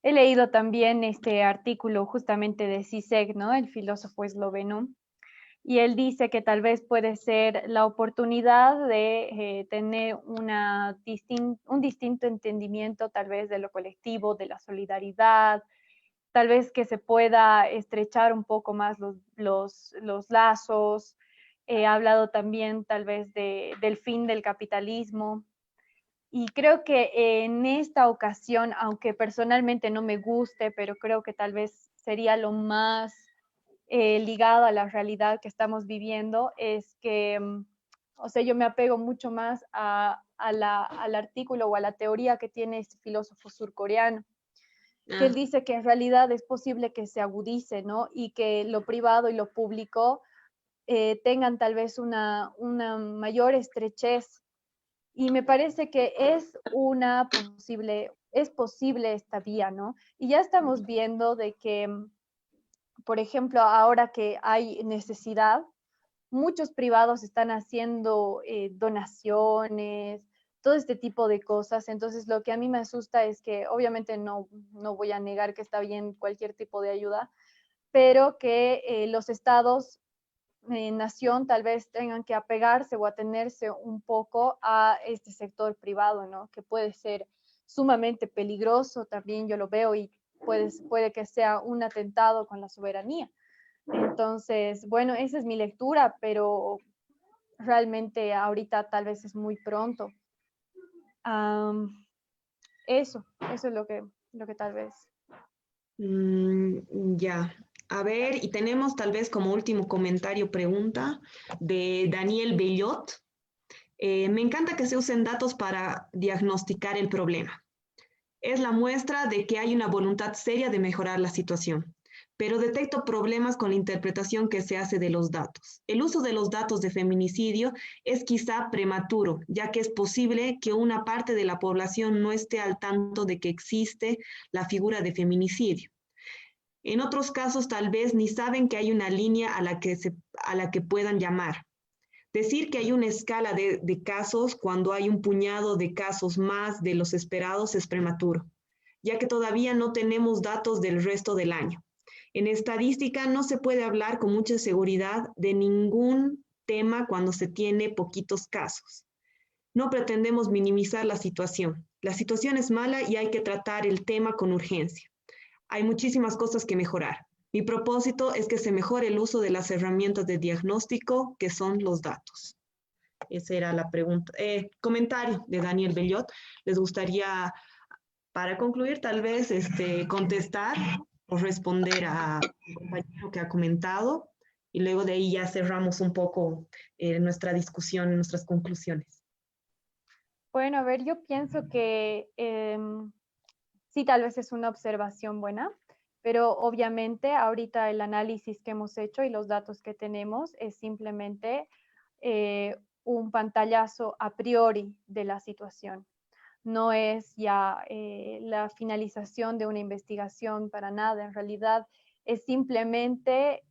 He leído también este artículo justamente de Zizek, ¿no? El filósofo esloveno, y él dice que tal vez puede ser la oportunidad de tener un distinto entendimiento tal vez de lo colectivo, de la solidaridad, tal vez que se pueda estrechar un poco más los lazos. He hablado también tal vez del fin del capitalismo. Y creo que en esta ocasión, aunque personalmente no me guste, pero creo que tal vez sería lo más ligado a la realidad que estamos viviendo, es que, o sea, yo me apego mucho más al artículo o a la teoría que tiene este filósofo surcoreano, que él dice que en realidad es posible que se agudice, ¿no? Y que lo privado y lo público tengan tal vez una mayor estrechez. Y me parece que es posible esta vía, ¿no? Y ya estamos viendo de que, por ejemplo, ahora que hay necesidad, muchos privados están haciendo donaciones, todo este tipo de cosas. Entonces, lo que a mí me asusta es que obviamente no voy a negar que está bien cualquier tipo de ayuda, pero que los estados nación tal vez tengan que apegarse o atenerse un poco a este sector privado, ¿no? Que puede ser sumamente peligroso, también yo lo veo, y puede que sea un atentado con la soberanía. Entonces, bueno, esa es mi lectura, pero realmente ahorita tal vez es muy pronto. Eso es lo que tal vez. Ya. A ver, y tenemos tal vez como último comentario, pregunta de Daniel Bellot. Me encanta que se usen datos para diagnosticar el problema. Es la muestra de que hay una voluntad seria de mejorar la situación, pero detecto problemas con la interpretación que se hace de los datos. El uso de los datos de feminicidio es quizá prematuro, ya que es posible que una parte de la población no esté al tanto de que existe la figura de feminicidio. En otros casos, tal vez ni saben que hay una línea a la que puedan llamar. Decir que hay una escala de casos cuando hay un puñado de casos más de los esperados es prematuro, ya que todavía no tenemos datos del resto del año. En estadística no se puede hablar con mucha seguridad de ningún tema cuando se tiene poquitos casos. No pretendemos minimizar la situación. La situación es mala y hay que tratar el tema con urgencia. Hay muchísimas cosas que mejorar. Mi propósito es que se mejore el uso de las herramientas de diagnóstico que son los datos. Esa era la pregunta. Comentario de Daniel Bellot. ¿Les gustaría, para concluir, tal vez contestar o responder a un compañero que ha comentado? Y luego de ahí ya cerramos un poco nuestra discusión, nuestras conclusiones. Bueno, a ver, yo pienso que sí, tal vez es una observación buena, pero obviamente ahorita el análisis que hemos hecho y los datos que tenemos es simplemente un pantallazo a priori de la situación. No es ya la finalización de una investigación para nada. En realidad es simplemente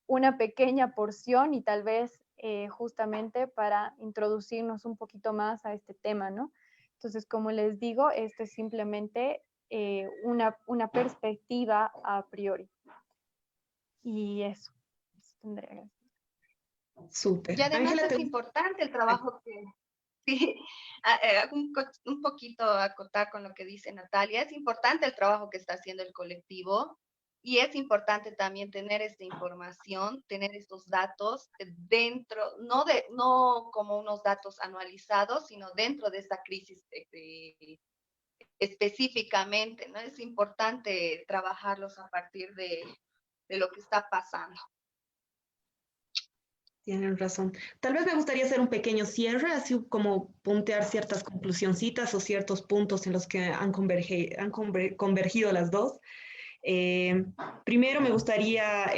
una pequeña porción y tal vez justamente para introducirnos un poquito más a este tema, ¿no? Entonces, como les digo, este es simplemente una perspectiva a priori. Y eso tendría que... Súper. Y además Ángela, es importante el trabajo que, sí, un poquito acotar con lo que dice Natalia, es importante el trabajo que está haciendo el colectivo y es importante también tener esta información, tener estos datos dentro, no como unos datos anualizados, sino dentro de esta crisis específicamente, ¿no? Es importante trabajarlos a partir de lo que está pasando. tienen razón. Tal vez me gustaría hacer un pequeño cierre, así como puntear ciertas conclusioncitas o ciertos puntos en los que convergido las dos. Eh, Primero me gustaría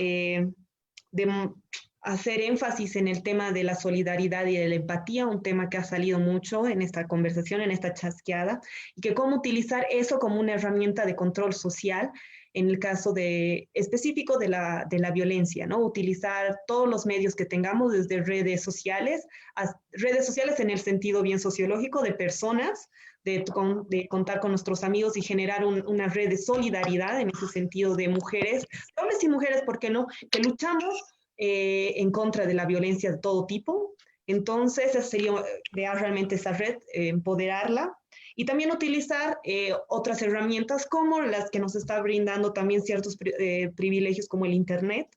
hacer énfasis en el tema de la solidaridad y de la empatía, un tema que ha salido mucho en esta conversación, en esta chasqueada, y que cómo utilizar eso como una herramienta de control social en el caso específico de la violencia, ¿no? Utilizar todos los medios que tengamos, desde redes sociales en el sentido bien sociológico de personas, de contar con nuestros amigos y generar una red de solidaridad en ese sentido de mujeres, hombres y mujeres, ¿por qué no?, que luchamos en contra de la violencia de todo tipo. Entonces, esa sería crear realmente esa red, empoderarla y también utilizar otras herramientas como las que nos está brindando también ciertos privilegios como el Internet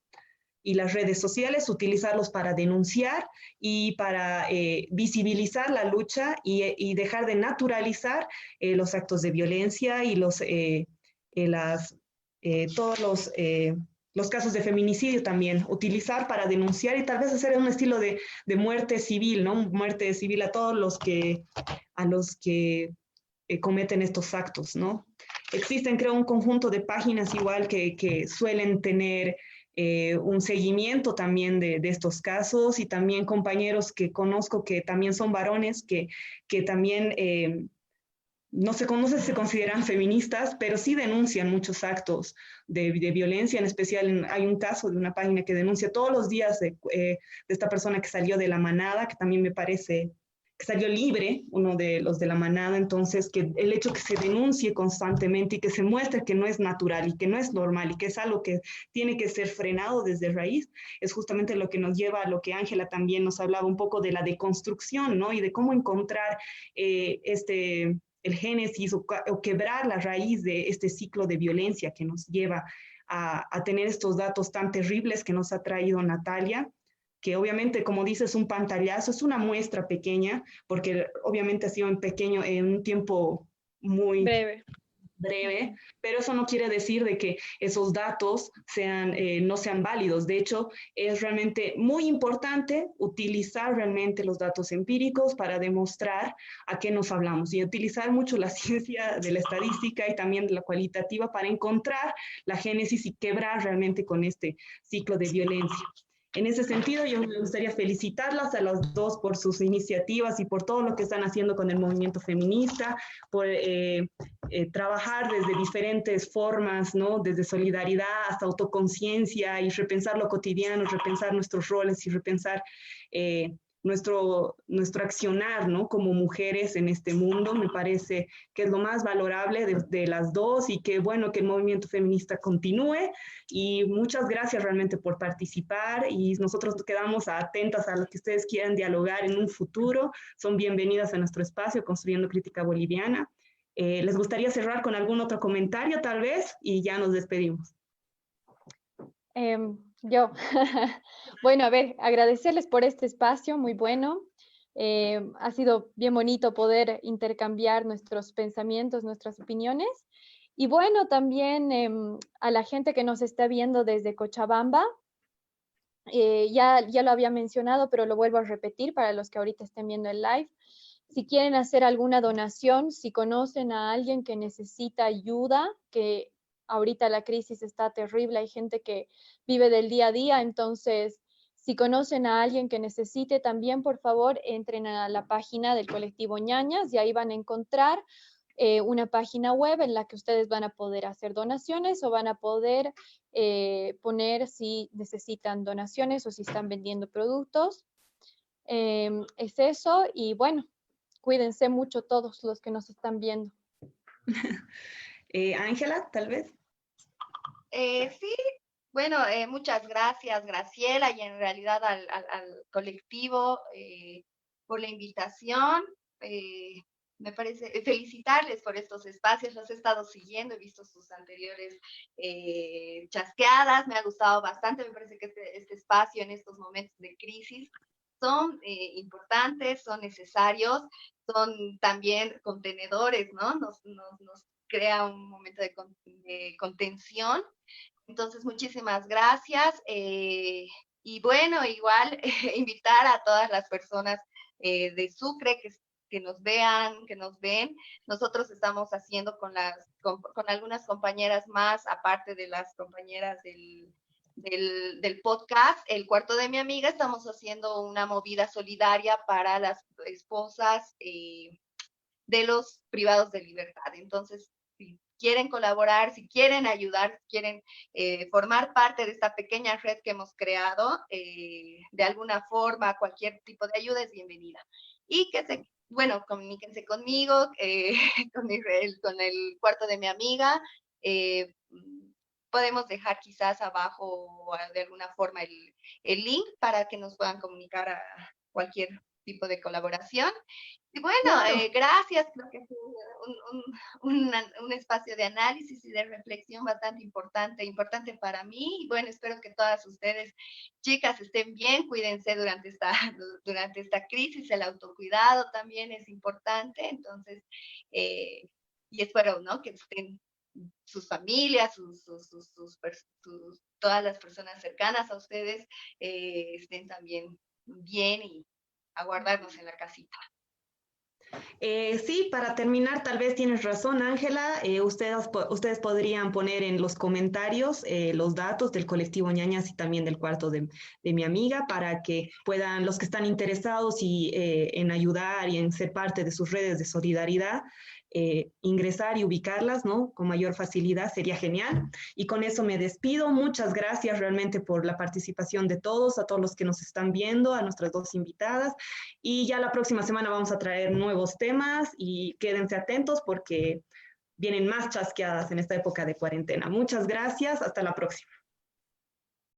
y las redes sociales, utilizarlos para denunciar y para visibilizar la lucha y dejar de naturalizar los actos de violencia y todos los casos de feminicidio también, utilizar para denunciar y tal vez hacer un estilo de muerte civil, ¿no? Muerte civil a los que cometen estos actos, ¿no? Existen, creo, un conjunto de páginas igual que suelen tener un seguimiento también de estos casos y también compañeros que conozco que también son varones que también no sé si se consideran feministas, pero sí denuncian muchos actos de violencia, en especial hay un caso de una página que denuncia todos los días de esta persona que salió de la manada, que también me parece que salió libre, uno de los de la manada, entonces que el hecho que se denuncie constantemente y que se muestre que no es natural y que no es normal y que es algo que tiene que ser frenado desde raíz, es justamente lo que nos lleva a lo que Ángela también nos hablaba un poco de la deconstrucción, ¿no? Y de cómo encontrar el génesis o quebrar la raíz de este ciclo de violencia que nos lleva a tener estos datos tan terribles que nos ha traído Natalia, que obviamente, como dices, un pantallazo, es una muestra pequeña, porque obviamente ha sido en un tiempo muy breve, pero eso no quiere decir de que esos datos no sean válidos. De hecho, es realmente muy importante utilizar realmente los datos empíricos para demostrar a qué nos hablamos y utilizar mucho la ciencia de la estadística y también de la cualitativa para encontrar la génesis y quebrar realmente con este ciclo de violencia. En ese sentido, yo me gustaría felicitarlas a las dos por sus iniciativas y por todo lo que están haciendo con el movimiento feminista, por trabajar desde diferentes formas, ¿no? Desde solidaridad hasta autoconciencia y repensar lo cotidiano, repensar nuestros roles y repensar nuestro accionar, ¿no? Como mujeres en este mundo. Me parece que es lo más valorable de las dos y que bueno que el movimiento feminista continúe y muchas gracias realmente por participar y nosotros quedamos atentas a lo que ustedes quieran dialogar en un futuro. Son bienvenidas a nuestro espacio Construyendo Crítica Boliviana. ¿Les gustaría cerrar con algún otro comentario tal vez? Y ya nos despedimos. Yo, bueno, a ver, agradecerles por este espacio, muy bueno. Ha sido bien bonito poder intercambiar nuestros pensamientos, nuestras opiniones. Y bueno, también a la gente que nos está viendo desde Cochabamba, ya lo había mencionado, pero lo vuelvo a repetir para los que ahorita estén viendo el live. Si quieren hacer alguna donación, si conocen a alguien que necesita ayuda, que ahorita la crisis está terrible, hay gente que vive del día a día, entonces si conocen a alguien que necesite también, por favor, entren a la página del colectivo Ñañas y ahí van a encontrar una página web en la que ustedes van a poder hacer donaciones o van a poder poner si necesitan donaciones o si están vendiendo productos. Es eso y bueno, cuídense mucho todos los que nos están viendo. Ángela, tal vez. Sí, bueno, muchas gracias, Graciela, y en realidad al colectivo por la invitación. Eh, Me parece felicitarles por estos espacios, los he estado siguiendo, he visto sus anteriores chasqueadas, me ha gustado bastante, me parece que este espacio en estos momentos de crisis son importantes, son necesarios, son también contenedores, ¿no? Nos crea un momento de contención. Entonces, muchísimas gracias. Y bueno, igual invitar a todas las personas de Sucre que nos vean, que nos ven. Nosotros estamos haciendo con algunas compañeras más, aparte de las compañeras del podcast, El Cuarto de mi Amiga, estamos haciendo una movida solidaria para las esposas de los privados de libertad. Entonces, si quieren colaborar, si quieren ayudar, si quieren formar parte de esta pequeña red que hemos creado, de alguna forma, cualquier tipo de ayuda es bienvenida. Y bueno, comuníquense conmigo, con el cuarto de mi amiga. Eh, Podemos dejar quizás abajo de alguna forma el link para que nos puedan comunicar a cualquier tipo de colaboración. Y bueno, Claro. gracias, creo que fue un espacio de análisis y de reflexión bastante importante para mí. Y bueno, espero que todas ustedes, chicas, estén bien, cuídense durante esta crisis, el autocuidado también es importante, entonces, y espero, ¿no?, que estén sus familias, todas las personas cercanas a ustedes estén también bien y aguardarnos en la casita. Sí, para terminar, tal vez tienes razón, Ángela. Ustedes podrían poner en los comentarios los datos del colectivo Ñañas y también del cuarto de mi amiga para que puedan, los que están interesados en ayudar y en ser parte de sus redes de solidaridad, ingresar y ubicarlas, ¿no? Con mayor facilidad, sería genial. Y con eso me despido. Muchas gracias realmente por la participación de todos, a todos los que nos están viendo, a nuestras dos invitadas. Y ya la próxima semana vamos a traer nuevos temas y quédense atentos porque vienen más chasqueadas en esta época de cuarentena. Muchas gracias. Hasta la próxima.